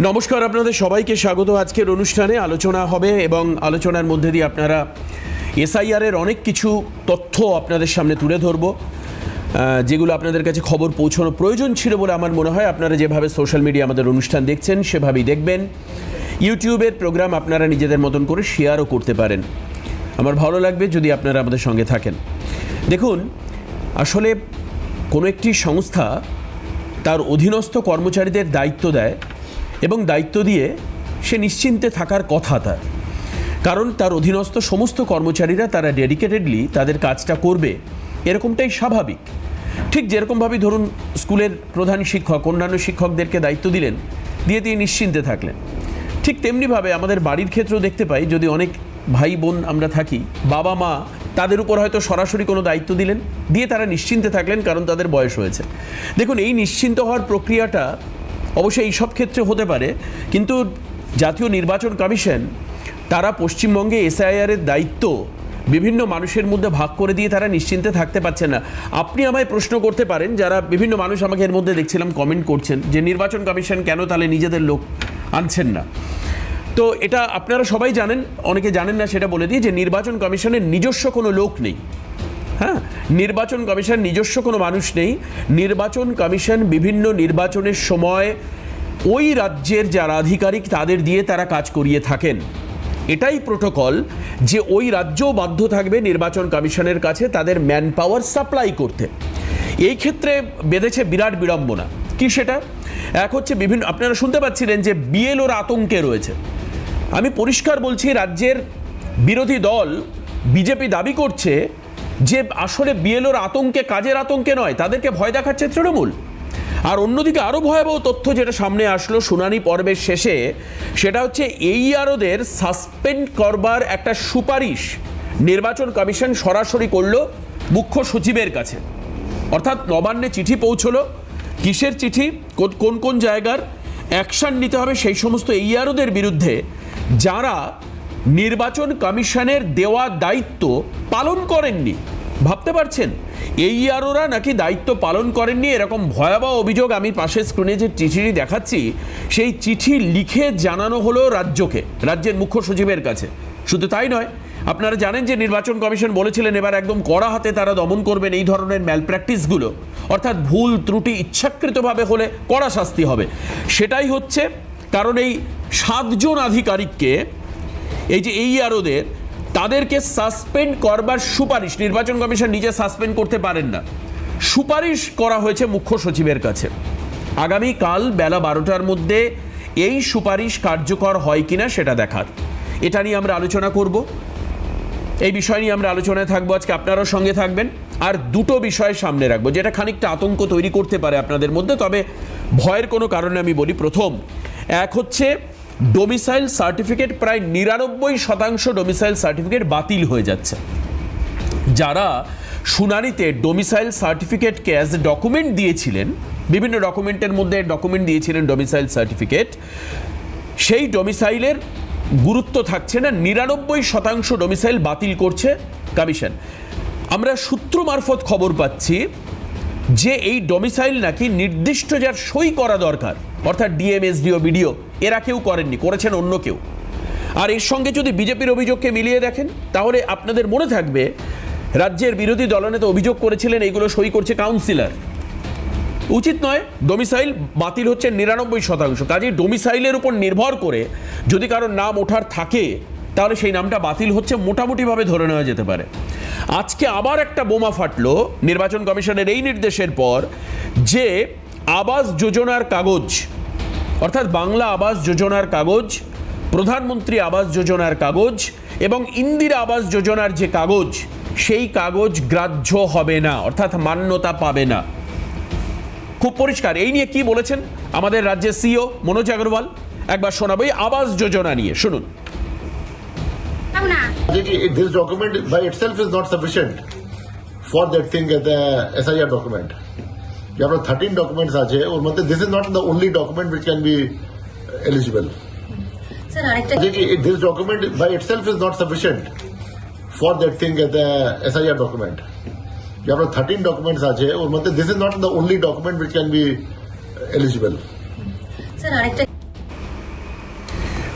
নমস্কার, আপনাদের সবাইকে স্বাগত। আজকের অনুষ্ঠানে আলোচনা হবে এবং আলোচনার মধ্যে দিয়ে আপনারা এসআইআরের অনেক কিছু তথ্য আপনাদের সামনে তুলে ধরব, যেগুলো আপনাদের কাছে খবর পৌঁছানো প্রয়োজন ছিল বলে আমার মনে হয়। আপনারা যেভাবে সোশ্যাল মিডিয়া আমাদের অনুষ্ঠান দেখছেন সেভাবেই দেখবেন। ইউটিউবের প্রোগ্রাম আপনারা নিজেদের মতন করে শেয়ারও করতে পারেন। আমার ভালো লাগবে যদি আপনারা আমাদের সঙ্গে থাকেন। দেখুন, আসলে কোনো একটি সংস্থা তার অধীনস্থ কর্মচারীদের দায়িত্ব দেয় এবং দায়িত্ব দিয়ে সে নিশ্চিন্তে থাকার কথা তার, কারণ তার অধীনস্থ সমস্ত কর্মচারীরা তারা ডেডিকেটেডলি তাদের কাজটা করবে, এরকমটাই স্বাভাবিক। ঠিক যেরকমভাবে ধরুন স্কুলের প্রধান শিক্ষক অন্যান্য শিক্ষকদেরকে দায়িত্ব দিলেন, দিয়ে তিনি নিশ্চিন্তে থাকলেন, ঠিক তেমনিভাবে আমাদের বাড়ির ক্ষেত্রেও দেখতে পাই। যদি অনেক ভাই বোন আমরা থাকি, বাবা মা তাদের উপর হয়তো সরাসরি কোনো দায়িত্ব দিলেন, দিয়ে তারা নিশ্চিন্তে থাকলেন কারণ তাদের বয়স হয়েছে। দেখুন, এই নিশ্চিন্ত হওয়ার প্রক্রিয়াটা অবশ্যই এই সব ক্ষেত্রে হতে পারে, কিন্তু জাতীয় নির্বাচন কমিশন তারা পশ্চিমবঙ্গে এসআইআরের দায়িত্ব বিভিন্ন মানুষের মধ্যে ভাগ করে দিয়ে তারা নিশ্চিন্তে থাকতে পারছেন না। আপনি আমায় প্রশ্ন করতে পারেন, যারা বিভিন্ন মানুষ আমাকে এর মধ্যে দেখছিলাম কমেন্ট করছেন, যে নির্বাচন কমিশন কেন তাহলে নিজেদের লোক আনছেন না। তো এটা আপনারা সবাই জানেন, অনেকে জানেন না সেটা বলে দিই, যে নির্বাচন কমিশনের নিজস্ব কোনো লোক নেই। হ্যাঁ, নির্বাচন কমিশন নিজস্ব কোনো মানুষ নেই। নির্বাচন কমিশন বিভিন্ন নির্বাচনের সময় ওই রাজ্যের যারা আধিকারিক তাদের দিয়ে তারা কাজ করিয়ে থাকেন। এটাই প্রোটোকল যে ওই রাজ্যও বাধ্য থাকবে নির্বাচন কমিশনের কাছে তাদের ম্যান পাওয়ার সাপ্লাই করতে। এই ক্ষেত্রে বেঁধেছে বিরাট বিড়ম্বনা। কি সেটা? এক হচ্ছে বিভিন্ন, আপনারা শুনতে পাচ্ছিলেন যে বিএলওর আতঙ্কে রয়েছে। আমি পরিষ্কার বলছি, রাজ্যের বিরোধী দল বিজেপি দাবি করছে যে আসলে বিএলওর আতঙ্কে, কাজের আতঙ্কে নয়, তাদেরকে ভয় দেখাচ্ছে তৃণমূল। আর অন্যদিকে আরও ভয়াবহ তথ্য যেটা সামনে আসলো শুনানি পর্বের শেষে, সেটা হচ্ছে এইআরওদের সাসপেন্ড করবার একটা সুপারিশ নির্বাচন কমিশন সরাসরি করলো মুখ্য সচিবের কাছে। অর্থাৎ নবান্নে চিঠি পৌঁছলো। কিসের চিঠি? কোন কোন জায়গার অ্যাকশন নিতে হবে সেই সমস্ত এইআরওদের বিরুদ্ধে যারা নির্বাচন কমিশনের দেওয়া দায়িত্ব পালন করেননি। ভাবতে পারছেন, এইআরওরা নাকি দায়িত্ব পালন করেননি, এরকম ভয়াবহ অভিযোগ। আমি পাশের স্ক্রিনে যে চিঠিটি দেখাচ্ছি, সেই চিঠি লিখে জানানো হলো রাজ্যকে, রাজ্যের মুখ্য সচিবের কাছে। শুধু তাই নয়, আপনারা জানেন যে নির্বাচন কমিশন বলেছিলেন এবার একদম কড়া হাতে তারা দমন করবেন এই ধরনের ম্যালপ্র্যাকটিসগুলো, অর্থাৎ ভুল ত্রুটি ইচ্ছাকৃতভাবে হলে কড়া শাস্তি হবে। সেটাই হচ্ছে, কারণ এই 7 জন আধিকারিককে, এই যে এইআরওদের, তাদেরকে সাসপেন্ড করবার সুপারিশ, নির্বাচন কমিশন নিজে সাসপেন্ড করতে পারেন না, সুপারিশ করা হয়েছে মুখ্য সচিবের কাছে। আগামীকাল বেলা 12টার মধ্যে এই সুপারিশ কার্যকর হয় কিনা সেটা দেখার। এটা নিয়ে আমরা আলোচনা করব, এই বিষয় নিয়ে আমরা আলোচনায় থাকবো আজকে। আপনারাও সঙ্গে থাকবেন। আর দুটো বিষয় সামনে রাখবো যেটা খানিকটা আতঙ্ক তৈরি করতে পারে আপনাদের মধ্যে, তবে ভয়ের কোনো কারণে আমি বলি। প্রথম, এক হচ্ছে ডোমিসাইল সার্টিফিকেট, প্রায় 99% ডোমিসাইল সার্টিফিকেট বাতিল হয়ে যাচ্ছে। যারা শুনানিতে ডোমিসাইল সার্টিফিকেটকে অ্যাজ এ ডকুমেন্ট দিয়েছিলেন, বিভিন্ন ডকুমেন্টের মধ্যে ডকুমেন্ট দিয়েছিলেন ডোমিসাইল সার্টিফিকেট, সেই ডোমিসাইলের গুরুত্ব থাকছে না। 99% ডোমিসাইল বাতিল করছে কমিশন। আমরা সূত্র মারফত খবর পাচ্ছি যে এই ডোমিসাইল নাকি নির্দিষ্ট যার সই করা দরকার, অর্থাৎ ডিএম, এসডিও, বিডিও, এরা কেউ করেননি, করেছেন অন্য কেউ। আর এর সঙ্গে যদি বিজেপির অভিযোগকে মিলিয়ে দেখেন, তাহলে আপনাদের মনে থাকবে রাজ্যের বিরোধী দলনেতা অভিযোগ করেছিলেন এইগুলো সই করছে কাউন্সিলর। উচিত নয়। ডোমিসাইল বাতিল হচ্ছে 99%। কাজেই ডোমিসাইলের উপর নির্ভর করে যদি কারোর নাম ওঠার থাকে, তাহলে সেই নামটা বাতিল হচ্ছে, মোটামুটিভাবে ধরে নেওয়া যেতে পারে। আজকে আবার একটা বোমা ফাটলো নির্বাচন কমিশনের এই নির্দেশের পর, যে আবাস যোজনার কাগজ, অর্থাৎ বাংলা আবাস যোজনার কাগজ, প্রধানমন্ত্রী আবাস যোজনার কাগজ এবং ইন্দিরা আবাস যোজনার যে কাগজ, সেই কাগজ গ্রাহ্য হবে না, অর্থাৎ মান্যতা পাবে না। খুব পরিষ্কার। এই নিয়ে কি বলেছেন আমাদের রাজ্যের সিইও মনোজ আগরওয়াল, একবার শোনাবো আবাস যোজনা নিয়ে, শুনুন। This document by itself is not sufficient for that thing, the SIR document. You have 13 documents আছে ওর মধ্যে, this is not the only document which can be eligible. Sir, this document by itself is not sufficient for that thing, the SIR document. You have 13 documents আছে ওর মধ্যে, this is not the only document which can be eligible. Sir, আরেকটা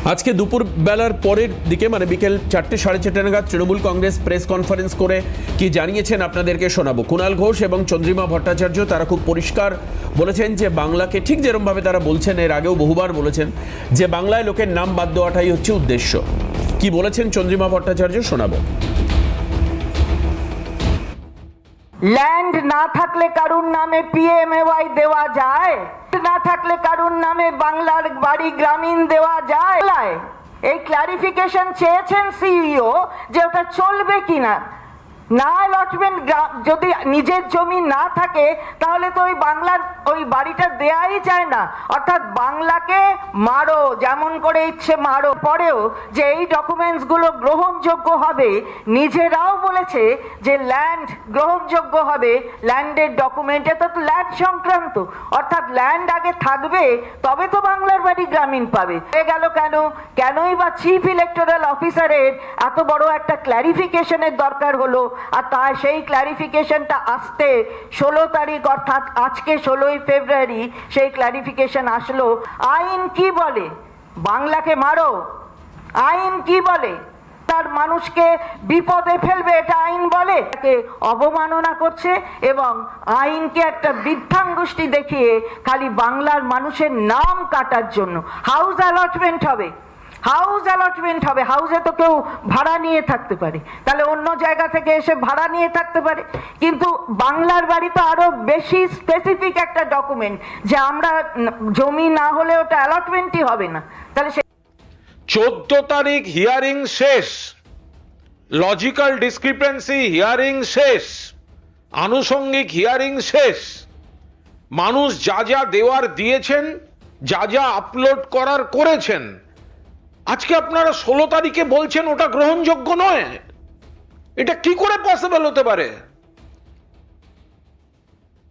আজকে দুপুর বেলার পরের দিকে মানে বিকেল 4টে সাড়ে 4টে নাগাদ তৃণমূল কংগ্রেস প্রেস কনফারেন্স করে কি জানিয়েছেন আপনাদেরকে শোনাবো। কুণাল ঘোষ এবং চন্দ্রিমা ভট্টাচার্য তারা খুব পরিষ্কার বলেছেন যে বাংলাকে ঠিক যেরকমভাবে তারা বলছেন, এর আগেও বহুবার বলেছেন, যে বাংলায় লোকের নাম বাদ দেওয়াটাই হচ্ছে উদ্দেশ্য। কি বলেছেন চন্দ্রিমা ভট্টাচার্য শোনাবো। ল্যান্ড না থাকলে কারুর নামে পিএমএওয়াই দেওয়া যায়? না থাকলে কারুর নামে বাংলার বাড়ি গ্রামীণ দেওয়া যায়? এই ক্লারিফিকেশন চেয়েছেন সিইও যে ওটা চলবে কিনা। না অ্যালটমেন্ট যদি নিজের জমি না থাকে তাহলে তো ওই বাংলার ওই বাড়িটা দেয়াই যায় না। অর্থাৎ বাংলাকে মারো, যেমন করে ইচ্ছে মারো, পরেও যে এই ডকুমেন্টস গুলো গ্রহণযোগ্য হবে, নিজেরাও বলেছে যে ল্যান্ড গ্রহণযোগ্য হবে। ল্যান্ডের ডকুমেন্ট, এটা তো ল্যান্ড সংক্রান্ত, অর্থাৎ ল্যান্ড আগে থাকবে তবে তো বাংলার বাড়ি গ্রামীণ পাবে। হয়ে গেল কেন? কেনই বা চিফ ইলেকটোরাল অফিসারের এত বড় একটা ক্ল্যারিফিকেশনের দরকার হলো? আর তাই সেই ক্ল্যারিফিকেশনটা আসতে 16 তারিখ, অর্থাৎ আজকে 16ই ফেব্রুয়ারি সেই ক্ল্যারিফিকেশন আসলো। আইন কি বলে? বাংলাকে মারো। আইন কি বলে? তার মানুষকে বিপদে ফেলবে, এটা আইন বলে? তাকে অবমাননা করছে এবং আইনকে একটা বৃদ্ধাঙ্গুষ্টি দেখিয়ে খালি বাংলার মানুষের নাম কাটার জন্য হাউস অ্যালটমেন্ট হবে। হাউস অ্যালটমেন্ট হবে। হাউসে তো কেউ ভাড়া নিয়ে থাকতে পারে, তাহলে অন্য জায়গা থেকে এসে ভাড়া নিয়ে থাকতে পারে, কিন্তু বাংলার বাড়ি তো আরো বেশি স্পেসিফিক একটা ডকুমেন্ট, যে আমরা জমি না হলে ওটা অ্যালটমেন্টই হবে না। তাহলে 14 তারিখ হিয়ারিং শেষ, লজিক্যাল ডিসক্রিপেন্সি হিয়ারিং শেষ, আনুষঙ্গিক হিয়ারিং শেষ, মানুষ যা যা দেওয়ার দিয়েছেন, যা যা আপলোড করার করেছেন। আজকে আপনারা 16 তারিখে বলছেন ওটা গ্রহণযোগ্য নয়। এটা কি করে পসিবল হতে পারে?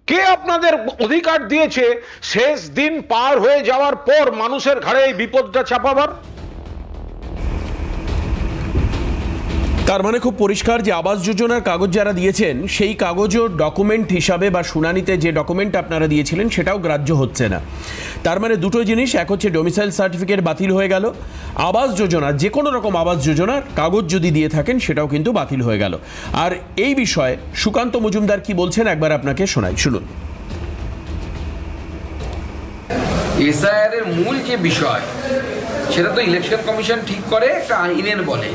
কে আপনাদের অধিকার দিয়েছে শেষ দিন পার হয়ে যাওয়ার পর মানুষের ঘাড়ে এই বিপদটা চাপাবার? তার মানে খুব পরিষ্কার যে আবাস যোজনার কাগজ যারা দিয়েছেন সেই কাগজও ডকুমেন্ট হিসাবে বা শুনানিতে যে ডকুমেন্ট আপনারা দিয়েছিলেন সেটাও গ্রাহ্য হচ্ছে না। তার মানে দুটো জিনিস, এক হচ্ছে ডোমিসাইল সার্টিফিকেট বাতিল হয়ে গেল, আবাস যোজনা যে কোনো রকম আবাস যোজনার কাগজ যদি দিয়ে থাকেন সেটাও কিন্তু বাতিল হয়ে গেল। আর এই বিষয়ে সুকান্ত মজুমদার কি বলছেন একবার আপনাকে শোনাই, শুনুন। এসআইআর এর মূল যে বিষয় সেটা তো ইলেকশন কমিশন ঠিক করে, একটা আইনের বলে।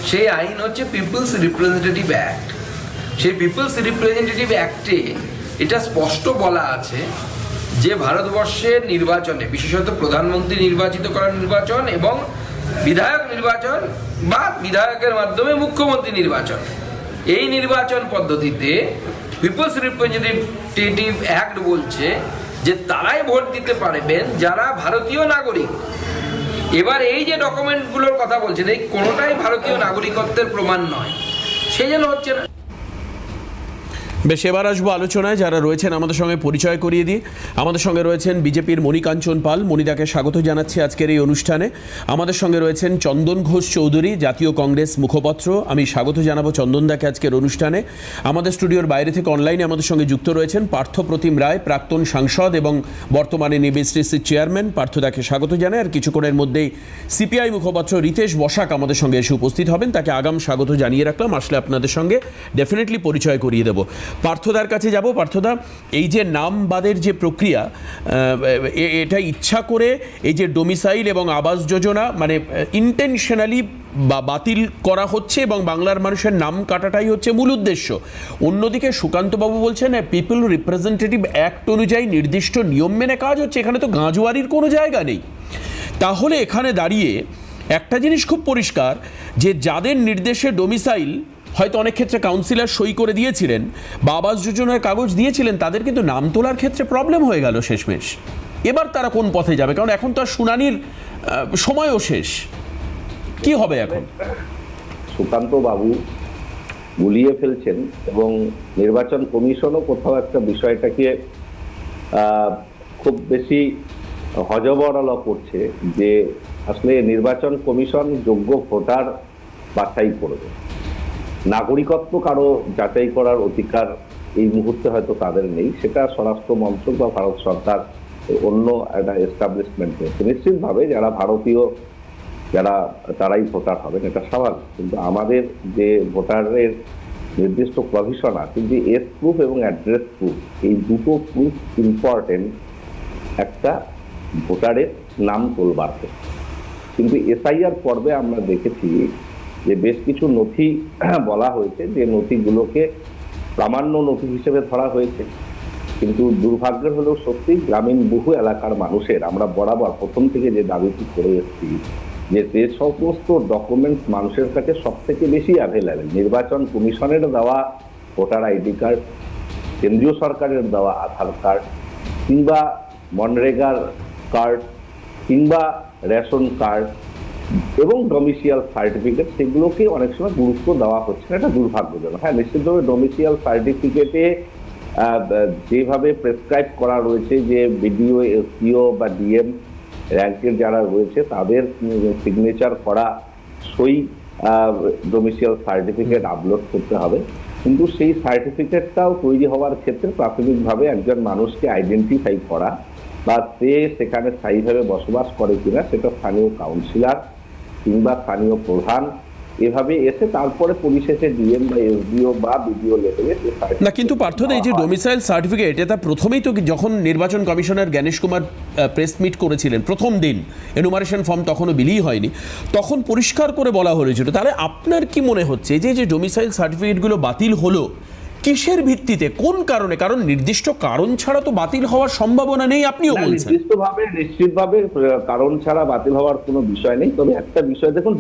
সেই আইন হচ্ছে পিপলস রিপ্রেজেন্টেটিভ অ্যাক্ট। সেই পিপলস রিপ্রেজেন্টেটিভ অ্যাক্টে এটা স্পষ্ট বলা আছে যে ভারতবর্ষের নির্বাচনে, বিশেষত প্রধানমন্ত্রী নির্বাচিত করার নির্বাচন এবং বিধায়ক নির্বাচন বা বিধায়কের মাধ্যমে মুখ্যমন্ত্রী নির্বাচন, এই নির্বাচন পদ্ধতিতে পিপলস রিপ্রেজেন্টেটিভ অ্যাক্ট বলছে যে তারাই ভোট দিতে পারবেন যারা ভারতীয় নাগরিক। এবার এই যে ডকুমেন্টগুলোর কথা বলছেন, এই কোনোটাই ভারতীয় নাগরিকত্বের প্রমাণ নয়, সেই জন্য হচ্ছে না। বেশ, এবার আসবো আলোচনায়। যারা রয়েছেন আমাদের সঙ্গে পরিচয় করিয়ে দিই। আমাদের সঙ্গে রয়েছেন বিজেপির মণিকাঞ্চন পাল, মণিদাকে স্বাগত জানাচ্ছি আজকের এই অনুষ্ঠানে। আমাদের সঙ্গে রয়েছেন চন্দন ঘোষ চৌধুরী, জাতীয় কংগ্রেস মুখপত্র, আমি স্বাগত জানাবো চন্দনদাকে আজকের অনুষ্ঠানে। আমাদের স্টুডিওর বাইরে থেকে অনলাইনে আমাদের সঙ্গে যুক্ত রয়েছেন পার্থপ্রতিম রায়, প্রাক্তন সাংসদ এবং বর্তমানে নেবিএসটিসির চেয়ারম্যান। পার্থদাকে স্বাগত জানাই। আর কিছুক্ষণের মধ্যেই সিপিআই মুখপাত্র রিতেশ বসাক আমাদের সঙ্গে এসে উপস্থিত হবেন, তাকে আগাম স্বাগত জানিয়ে রাখলাম। আসলে আপনাদের সঙ্গে ডেফিনেটলি পরিচয় করিয়ে দেবো। পার্থদার কাছে যাব। পার্থদা, এই যে নামবাদের যে প্রক্রিয়া, এটা ইচ্ছা করে এই যে ডোমিসাইল এবং আবাস যোজনা মানে ইন্টেনশনালি বা বাতিল করা হচ্ছে এবং বাংলার মানুষের নাম কাটাটাই হচ্ছে মূল উদ্দেশ্য। অন্যদিকে সুকান্তবাবু বলছেন পিপল রিপ্রেজেন্টেটিভ অ্যাক্ট অনুযায়ী নির্দিষ্ট নিয়ম মেনে কাজ হচ্ছে, এখানে তো গাঁজোয়ারির কোনো জায়গা নেই। তাহলে এখানে দাঁড়িয়ে একটা জিনিস খুব পরিষ্কার যে যাদের নির্দেশে ডোমিসাইল হয়তো অনেক ক্ষেত্রে কাউন্সিলর সই করে দিয়েছিলেন বা আবাস যোজনার কাগজ দিয়েছিলেন, তাদের কিন্তু নাম তোলার ক্ষেত্রে প্রবলেম হয়ে গেল শেষমেশ। এবার তারা কোন পথে যাবে? কারণ এখন তো আর শুনানির সময়ও শেষ। কি হবে এখন? সুকান্ত বাবু গুলিয়ে ফেলছেন এবং নির্বাচন কমিশনও কোথাও একটা বিষয়টাকে খুব বেশি হজবরল করছে যে আসলে নির্বাচন কমিশন যোগ্য ভোটার বাছাই করবে, নাগরিকত্ব কারো যাচাই করার অধিকার এই মুহূর্তে হয়তো তাদের নেই। সেটা স্বরাষ্ট্র মন্ত্রক বা ভারত সরকার অন্য একটা এস্টাবলিশমেন্ট করছে। নিশ্চিতভাবে যারা ভারতীয় যারা তারাই ভোটার হবেন, এটা স্বাভাবিক। কিন্তু আমাদের যে ভোটারের নির্দিষ্ট প্রভিশন আছে, যে এজ প্রুফ এবং অ্যাড্রেস প্রুফ, এই দুটো প্রুফ ইম্পর্টেন্ট একটা ভোটারের নাম তোলবার ক্ষেত্রে। কিন্তু এসআইআর পর্বে আমরা দেখেছি যে বেশ কিছু নথি বলা হয়েছে যে নথিগুলোকে প্রামাণ্য নথি হিসেবে ধরা হয়েছে, কিন্তু দুর্ভাগ্যের হলেও সত্যি গ্রামীণ বহু এলাকার মানুষের, আমরা বরাবর প্রথম থেকে যে দাবিটি করে এসেছি যে যে সমস্ত ডকুমেন্টস মানুষের কাছে সব থেকে বেশি অ্যাভেলেবেল, নির্বাচন কমিশনের দেওয়া ভোটার আইডি কার্ড, কেন্দ্রীয় সরকারের দেওয়া আধার কার্ড, কিংবা মনরেগার কার্ড, কিংবা রেশন কার্ড এবং ডোমিসিয়াল সার্টিফিকেট, সেগুলোকে অনেক সময় গুরুত্ব দেওয়া হচ্ছে না। এটা দুর্ভাগ্যজনক। হ্যাঁ, নিশ্চিতভাবে ডোমিসিয়াল সার্টিফিকেটে যেভাবে প্রেসক্রাইব করা রয়েছে যে বিডিও, এসডিও বা ডিএম র্যাঙ্কের যারা রয়েছে তাদের সিগনেচার করা সই ডোমিসিয়াল সার্টিফিকেট আপলোড করতে হবে, কিন্তু সেই সার্টিফিকেটটাও তৈরি হওয়ার ক্ষেত্রে প্রাথমিকভাবে একজন মানুষকে আইডেন্টিফাই করা বা সে সেখানে স্থায়ীভাবে বসবাস করে কিনা সেটা স্থানীয় কাউন্সিলর কিংবা স্থানীয় প্রধান এভাবে এসে তারপরে পরিশেষে ডিএম বা এসডিও বা বিডিও লেভেলে না, কিন্তু পার্থদা এই যে ডোমিসাইল সার্টিফিকেট, এটা প্রথমেই তো যখন নির্বাচন commissioner Gyanesh Kumar press meet করেছিলেন প্রথম দিন, এনুমারেশন ফর্ম তখনও বিলি হয়নি, তখন পরিষ্কার করে বলা হয়েছিল। তাহলে আপনার কি মনে হচ্ছে যে যে ডোমিসাইল সার্টিফিকেটগুলো বাতিল হলো কিসের ভিত্তিতে, কোন কারণে? কারণ নির্দিষ্ট কারণ ছাড়া তো বাতিল হওয়ার সম্ভাবনা নেই, আপনিও বলছেন। নিশ্চিতভাবে কারণ ছাড়া বাতিল হওয়ার কোনো বিষয় নেই। তবে একটা বিষয় দেখুন,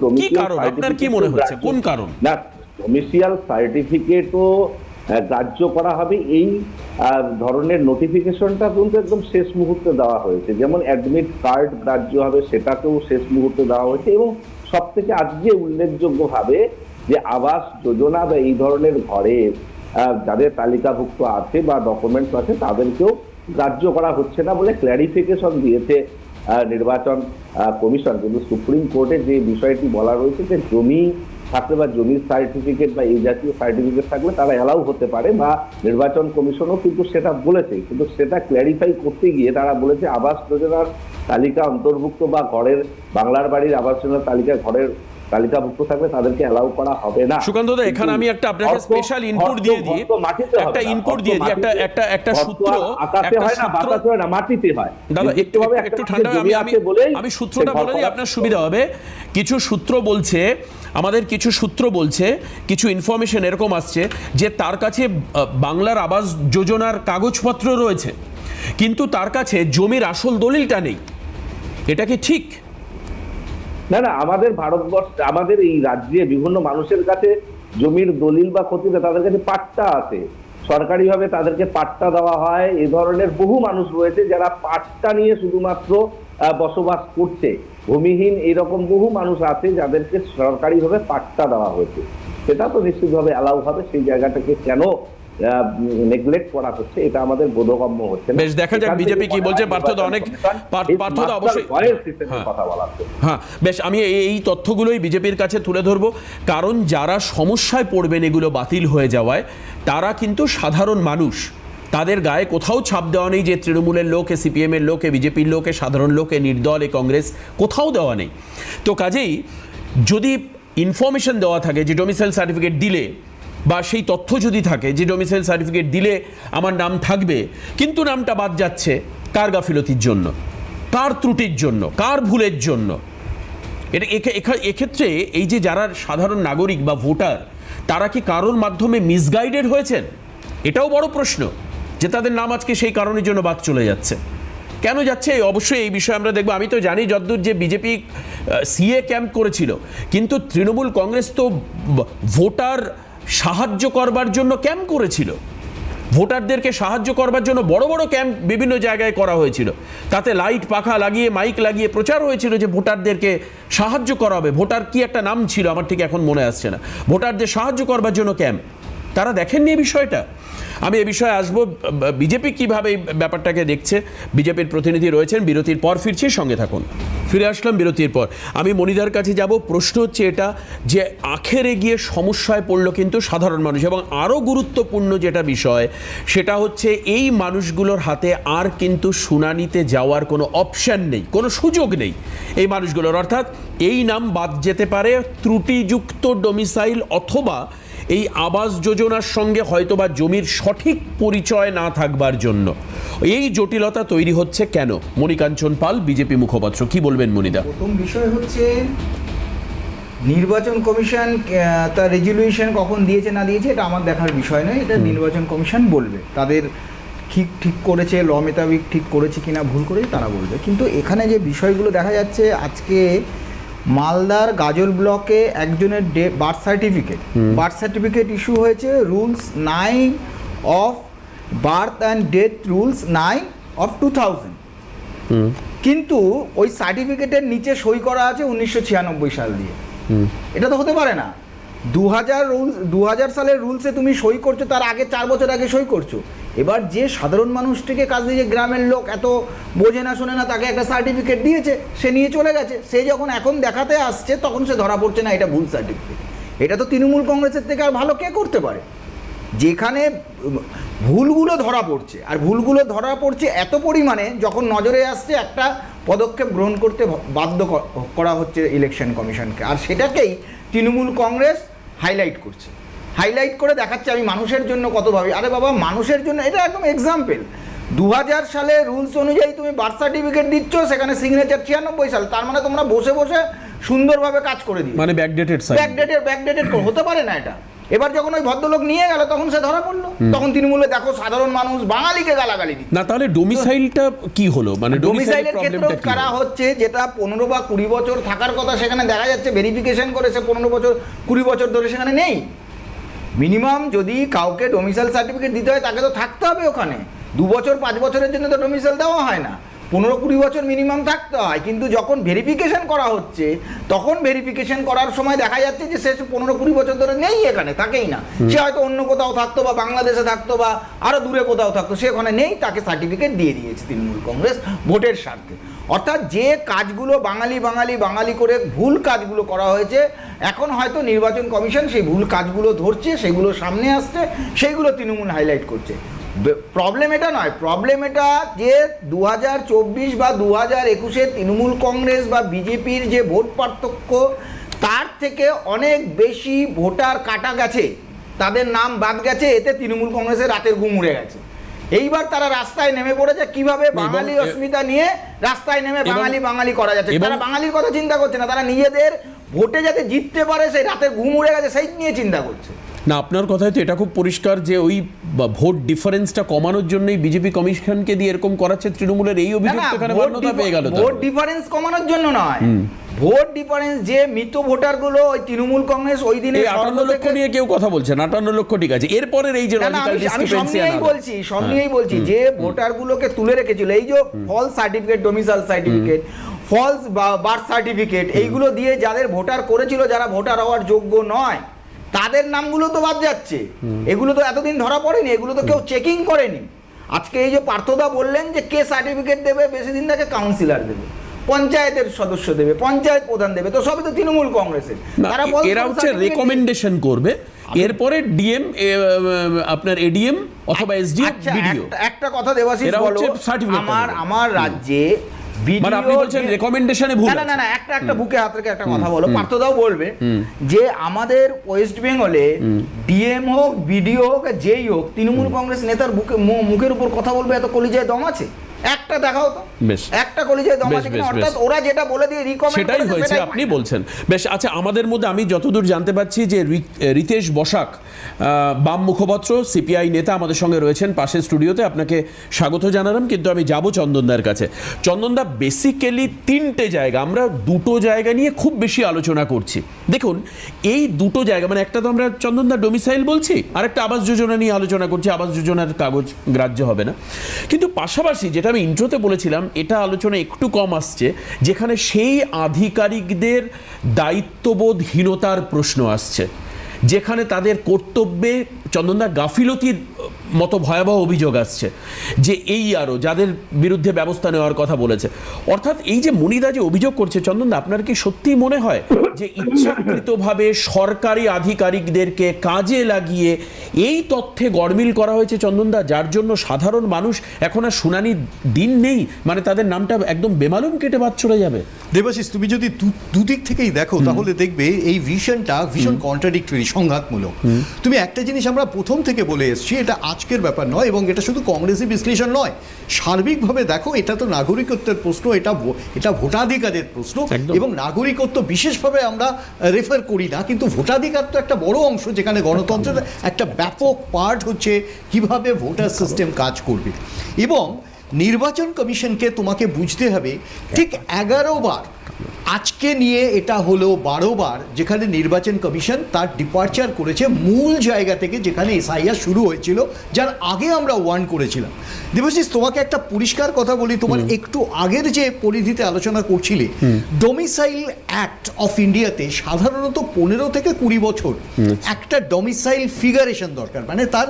আপনার কি মনে হচ্ছে কোন কারণ? না, ডোমিসিয়াল সার্টিফিকেটও গ্রাহ্য করা হবে এই ধরনের নোটিফিকেশনটা কিন্তু একদম শেষ মুহূর্তে দেওয়া হয়েছে। যেমন অ্যাডমিট কার্ড গ্রাহ্য হবে, সেটাকেও শেষ মুহূর্তে দেওয়া হয়েছে। এবং সব থেকে আজকে উল্লেখযোগ্যভাবে যে আবাস যোজনা বা এই ধরনের ঘরে যাদের তালিকাভুক্ত আছে বা ডকুমেন্টস আছে তাদেরকেও গ্রাহ্য করা হচ্ছে না বলে ক্ল্যারিফিকেশন দিয়েছে নির্বাচন কমিশন। কিন্তু সুপ্রিম কোর্টে যে বিষয়টি বলা রয়েছে যে জমি থাকলে বা জমির সার্টিফিকেট বা এই জাতীয় সার্টিফিকেট থাকলে তারা অ্যালাউ হতে পারে, বা নির্বাচন কমিশনও কিন্তু সেটা বলেছে। কিন্তু সেটা ক্ল্যারিফাই করতে গিয়ে তারা বলেছে আবাস যোজনার তালিকা অন্তর্ভুক্ত বা ঘরের বাংলার বাড়ির আবাস যোজনার তালিকায় ঘরের তালিকাভুক্ত থাকলে তাদেরকে অ্যালাউ করা হবে না। সুকান্ত দা, এখানে আমি একটা আপনাকে স্পেশাল ইনপুট দিয়ে দিই, একটা সূত্র, আকাশে হয় না, বাতাসে হয় না, মাটিতে হয়। দাদা একটু ঠান্ডা, আমি সূত্রটা বলে দিই, আপনার সুবিধা হবে। কিছু সূত্র বলছে, আমাদের কিছু সূত্র বলছে, কিছু ইনফরমেশন এরকম আসছে যে তার কাছে বাংলার আবাস যোজনার কাগজপত্র রয়েছে, কিন্তু তার কাছে জমির আসল দলিলটা নেই। এটা কি ঠিক? না না, আমাদের ভারতবর্ষে, আমাদের এই রাজ্যে বিভিন্ন মানুষের কাছে জমির দলিল বা খতিয়ান, তাদের কাছে পাট্টা আছে, সরকারিভাবে তাদেরকে পাট্টা দেওয়া হয়। এ ধরনের বহু মানুষ রয়েছে যারা পাট্টা নিয়ে শুধুমাত্র বসবাস করছে। ভূমিহীন এইরকম বহু মানুষ আছে যাদেরকে সরকারিভাবে পাট্টা দেওয়া হয়েছে। সেটা তো নিশ্চিতভাবে অ্যালাউ হবে। সেই জায়গাটাকে কেন নেগলেক্ট করা হচ্ছে এটা আমাদের বোধগম্য হচ্ছে না। বেশ, দেখা যাক বিজেপি কি বলছে। পার্থদা অবশ্যই কথা বলা। হ্যাঁ, বেশ, আমি এই তথ্যগুলোই বিজেপির কাছে তুলে ধরবো, কারণ যারা সমস্যায় পড়বেন এগুলো বাতিল হয়ে যাওয়ায় তারা কিন্তু সাধারণ মানুষ। তাদের গায়ে কোথাও ছাপ দেওয়া নেই যে তৃণমূলের লোক, সিপিএম এর লোক, বিজেপির লোক, সাধারণ লোক, নির্দল, কংগ্রেস, কোথাও দেওয়া নেই। তো কাজেই যদি ইনফরমেশন দেওয়া থাকে যে ডোমিসাইল সার্টিফিকেট দিলে, বা সেই তথ্য যদি থাকে যে ডোমিসাইল সার্টিফিকেট দিলে আমার নাম থাকবে, কিন্তু নামটা বাদ যাচ্ছে কার গাফিলতির জন্য, কার ত্রুটির জন্য, কার ভুলের জন্য? এক্ষেত্রে এই যে যারা সাধারণ নাগরিক বা ভোটার, তারা কি কারোর মাধ্যমে মিসগাইডেড হয়েছেন? এটাও বড় প্রশ্ন যে তাদের নাম আজকে সেই কারণের জন্য বাদ চলে যাচ্ছে। কেন যাচ্ছে অবশ্যই এই বিষয়ে আমরা দেখব। আমি তো জানি যতদূর যে বিজেপি সিএ ক্যাম্প করেছিল, কিন্তু তৃণমূল কংগ্রেস তো ভোটার সাহায্য করবার জন্য ক্যাম্প করেছিল। ভোটারদেরকে সাহায্য করবার জন্য বড় বড় ক্যাম্প বিভিন্ন জায়গায় করা হয়েছিল। তাতে লাইট পাখা লাগিয়ে, মাইক লাগিয়ে প্রচার হয়েছিল যে ভোটারদেরকে সাহায্য করা হবে। ভোটার কি একটা নাম ছিল, আমার ঠিক এখন মনে আসছে না। ভোটারদের সাহায্য করবার জন্য ক্যাম্প। তারা দেখেননি এই বিষয়টা। আমি এ বিষয়ে আসবো, বিজেপি কিভাবে এই ব্যাপারটাকে দেখছে। বিজেপির প্রতিনিধি রয়েছেন, বিরতির পর ফিরছি, সঙ্গে থাকুন। ফিরে আসলাম বিরতির পর। আমি মনিদার কাছে যাব। প্রশ্ন হচ্ছে এটা যে আখেরে গিয়ে সমস্যায় পড়লো কিন্তু সাধারণ মানুষ, এবং আরও গুরুত্বপূর্ণ যেটা বিষয় সেটা হচ্ছে এই মানুষগুলোর হাতে আর কিন্তু শুনানিতে যাওয়ার কোনো অপশান নেই, কোনো সুযোগ নেই এই মানুষগুলোর। অর্থাৎ এই নাম বাদ যেতে পারে ত্রুটিযুক্ত ডোমিসাইল অথবা এই আবাস যোজনার সঙ্গে হয়তোবা জমির সঠিক পরিচয় না থাকবার জন্য। এই জটিলতা তৈরি হচ্ছে কেন? মণিকাঞ্চন পাল, বিজেপি মুখপাত্র, কি বলবেন মনিদা? প্রথম বিষয় হচ্ছে নির্বাচন কমিশন তার রেজুলিউশন কখন দিয়েছে না দিয়েছে এটা আমার দেখার বিষয় নয়, এটা নির্বাচন কমিশন বলবে। তাদের ঠিক করেছে, ল মোতাবেক ঠিক করেছে কিনা ভুল করেছে তারা বলবে। কিন্তু এখানে যে বিষয়গুলো দেখা যাচ্ছে, আজকে মালদার গাজল ব্লকে একজনের বার্থ সার্টিফিকেট ইস্যু হয়েছে rules 9 of birth and death rules 9 of 2000, কিন্তু ওই সার্টিফিকেটের নিচে সই করা আছে 1996 সাল দিয়ে। এটা তো হতে পারে না। 2000 সালের রুলসে তুমি সই করছো, তার আগে 4 বছর আগে সই করছো। এবার যে সাধারণ মানুষটিকে কাজে, যে গ্রামের লোক এত বোঝে না শোনে না, তাকে একটা সার্টিফিকেট দিয়েছে, সে নিয়ে চলে গেছে। সে যখন এখন দেখাতে আসছে তখন সে ধরা পড়ছে না এটা ভুল সার্টিফিকেট। এটা তো তৃণমূল কংগ্রেসের থেকে আর ভালো কে করতে পারে? যেখানে ভুলগুলো ধরা পড়ছে, আর ভুলগুলো ধরা পড়ছে এত পরিমাণে, যখন নজরে আসছে একটা পদক্ষেপ গ্রহণ করতে বাধ্য করা হচ্ছে ইলেকশন কমিশনকে। আর সেটাকেই তৃণমূল কংগ্রেস হাইলাইট করে দেখাচ্ছে আমি মানুষের জন্য কত ভাবি। আরে বাবা, মানুষের জন্য এটা একদম এক্সাম্পল। 2000 সালে রুলস অনুযায়ী তুমি বার্থ সার্টিফিকেট দিচ্ছ, সেখানে সিগনেচার 96 সাল, তার মানে তোমরা বসে বসে সুন্দরভাবে কাজ করে দিও, মানে ব্যাকডেটেড হতে পারে না এটা। এবার যখন ওই ভদ্রলোক নিয়ে গেল তখন সে ধরা পড়লো, তখন তৃণমূলে দেখো সাধারণ মানুষ বাঙালিকে গালাগালি দিচ্ছে। না, তাহলে ডোমিসাইলটা কি হলো? মানে ডোমিসাইলের ক্ষেত্রে কারা হচ্ছে, যেটা 15 বা 20 বছর থাকার কথা, সেখানে দেখা যাচ্ছে ভেরিফিকেশন করেছে 15 বছর 20 বছর ধরে সেখানে নেই। মিনিমাম যদি কাউকে ডোমিসাইল সার্টিফিকেট দিতে হয় তাকে তো থাকতে হবে ওখানে। 2 বছর 5 বছরের জন্য তো ডোমিসাইল দেওয়া হয় না, 15-20 বছর মিনিমাম থাকতে হয়। কিন্তু যখন ভেরিফিকেশন করা হচ্ছে, তখন ভেরিফিকেশন করার সময় দেখা যাচ্ছে যে সে 15-20 বছর ধরে নেই, এখানে থাকেই না। সে হয়তো অন্য কোথাও থাকতো, বা বাংলাদেশে থাকতো, বা আরও দূরে কোথাও থাকতো, সে ওখানে নেই, তাকে সার্টিফিকেট দিয়ে দিয়েছে তৃণমূল কংগ্রেস ভোটের স্বার্থে। অর্থাৎ যে কাজগুলো বাঙালি করে ভুল কাজগুলো করা হয়েছে, এখন হয়তো নির্বাচন কমিশন সেই ভুল কাজগুলো ধরছে, সেগুলো সামনে আসছে, সেইগুলো তৃণমূল হাইলাইট করছে। প্রবলেম এটা নয়, প্রবলেম এটা যে 2024 বা 2021-এ তৃণমূল কংগ্রেস বা বিজেপির যে ভোট পার্থক্য, তার থেকে অনেক বেশি ভোটার কাটা গেছে, তাদের নাম বাদ গেছে। এতে তৃণমূল কংগ্রেসের রাতের ঘুম উড়ে গেছে। এইবার তারা রাস্তায় নেমে পড়েছে, কিভাবে বাঙালি অস্মিতা নিয়ে রাস্তায় নেমে বাঙালি করা যাচ্ছে। তারা বাঙালির কথা চিন্তা করছে না, তারা নিজেদের ভোটে যাতে জিততে পারে সেই রাতের ঘুম উড়ে গেছে সেই নিয়ে চিন্তা করছে। না, আপনার কথায় তো এটা খুব পরিষ্কার যে ওই ভোট ডিফারেন্সটা কমানোর জন্যই বিজেপি কমিশনকে দিয়ে এরকম করাচ্ছে তৃণমূলের, এই অভিযোগ এখানে মান্যতা পেয়ে গেল। ভোট ডিফারেন্স কমানোর জন্য নয়, ভোট ডিফারেন্স যে মৃত ভোটারগুলো ওই তৃণমূল কংগ্রেস ওই দিনে 58 লক্ষ নিয়ে কেউ কথা বলছে না, 58 লক্ষ ঠিক আছে। এরপরের এই যে লজিক্যাল ডিসক্রিপেন্সি, আমি বলছি যে ভোটারগুলোকে তুলে রেখেছিল, এই যে false certificate, domicile certificate, false birth certificate, এইগুলো দিয়ে যাদের ভোটার করেছিল, যারা ভোটার হওয়ার যোগ্য নয়, তাদের নামগুলো তো বাদ যাচ্ছে। এগুলো তো এতদিন ধরা পড়েনি, এগুলো তো কেউ চেকিং করেনি। আজকে এই যে পার্থদা বললেন যে কে সার্টিফিকেট দেবে, বেশি দিন থেকে কাউন্সিলর দেবে, পঞ্চায়েতের সদস্য দেবে, পঞ্চায়েত প্রধান দেবে, তো সবই তো তৃণমূল কংগ্রেসের। তারা এরা হচ্ছে রেকমেন্ডেশন করবে, এরপরে ডিএম, আপনার এডিএম অথবা এসডিএম, বিডিও। একটা কথা দেবাশিস বলো, আমার রাজ্যে মানে আপনি বলছেন রেকমেন্ডেশনে ভুল? না, একটা বুকে হাত রেখে একটা কথা বলো, পার্থদাও বলবে যে আমাদের ওয়েস্ট বেঙ্গলে ডিএম হোক, বিডিও হোক, যেই হোক, তৃণমূল কংগ্রেস নেতার মুখের উপর কথা বলবে এত কলিজায় দম আছে? একটা দেখাও তো, একটা কলিজায় দম আছে কিনা? অর্থাৎ ওরা যেটা বলে দিয়ে রিকমেন্ড সেটাই হয়েছে, আপনি বলছেন। বেশ, আচ্ছা, আমাদের মধ্যে আমি যতদূর জানতে পারছি যে রিতেশ বসাক, বাম মুখপাত্র, সিপিআই নেতা, আমাদের সঙ্গে রয়েছেন পাশের স্টুডিওতে। আপনাকে স্বাগত জানালাম। কিন্তু আমি যাব চন্দনদার কাছে। চন্দনদা, বেসিক্যালি 3টে জায়গা, আমরা 2টো জায়গা নিয়ে খুব বেশি আলোচনা করছি। দেখুন, এই 2টো জায়গা, মানে একটা তো আমরা চন্দনদা ডোমিসাইল বলছি, আর একটা আবাস যোজনা নিয়ে আলোচনা করছি। আবাস যোজনার কাগজ গ্রাহ্য হবে না, কিন্তু পাশাপাশি যেটা আমি ইন্ট্রোতে বলেছিলাম, এটা আলোচনা একটু কম আসছে, যেখানে সেই আধিকারিকদের দায়িত্ববোধহীনতার প্রশ্ন আসছে। যেখানে তাদের কর্তব্যে চন্দনদা গাফিলতির মতো ভয়াবহ অভিযোগ আসছে, যে এই আরও যাদের বিরুদ্ধে ব্যবস্থা নেওয়ার কথা বলেছে। অর্থাৎ এই যে মনিদা যে অভিযোগ করছে, চন্দনদা আপনার কি সত্যিই মনে হয় যে ইচ্ছাকৃতভাবে সরকারি আধিকারিকদেরকে কাজে লাগিয়ে এই তথ্যে গড়মিল করা হয়েছে চন্দনদা, যার জন্য সাধারণ মানুষ এখন আর শুনানির দিন নেই, মানে তাদের নামটা একদম বেমালুম কেটে বাদ চলে যাবে? দেবাশিস, তুমি যদি দুদিক থেকেই দেখো তাহলে দেখবে এই ভিশনটা ভীষণ কন্ট্রাডিক্টরি, সংঘাতমূলক। তুমি একটা জিনিস আমরা প্রথম থেকে বলে এসেছি, এটা আজকের ব্যাপার নয়, এবং এটা শুধু কংগ্রেসি বিশ্লেষণ নয়, সার্বিকভাবে দেখো এটা তো নাগরিকত্বের প্রশ্ন, এটা ভোটাধিকারের প্রশ্ন, এবং নাগরিকত্ব বিশেষভাবে আমরা রেফার করি না, কিন্তু ভোটাধিকার তো একটা বড় অংশ, যেখানে গণতন্ত্রের একটা ব্যাপক পার্ট হচ্ছে কিভাবে ভোটার সিস্টেম কাজ করবে। এবং নির্বাচন কমিশনকে তোমাকে বুঝতে হবে ঠিক 11 বার, আজকে নিয়ে এটা হলো 12 বার, যেখানে নির্বাচন কমিশন তার ডিপার্চার করেছে মূল জায়গা থেকে, যেখানে এসআইআর শুরু হয়েছিল, যার আগে আমরা ওয়ার্ন করেছিলাম। দেবাশিস, তোমাকে একটা পরিষ্কার কথা বলি, তোমার একটু আগের যে পরিধিতে আলোচনা করছিলে, ডোমিসাইল অ্যাক্ট অফ ইন্ডিয়াতে সাধারণত 15 থেকে 20 বছর একটা ডোমিসাইল ফিগারেশন দরকার, মানে তার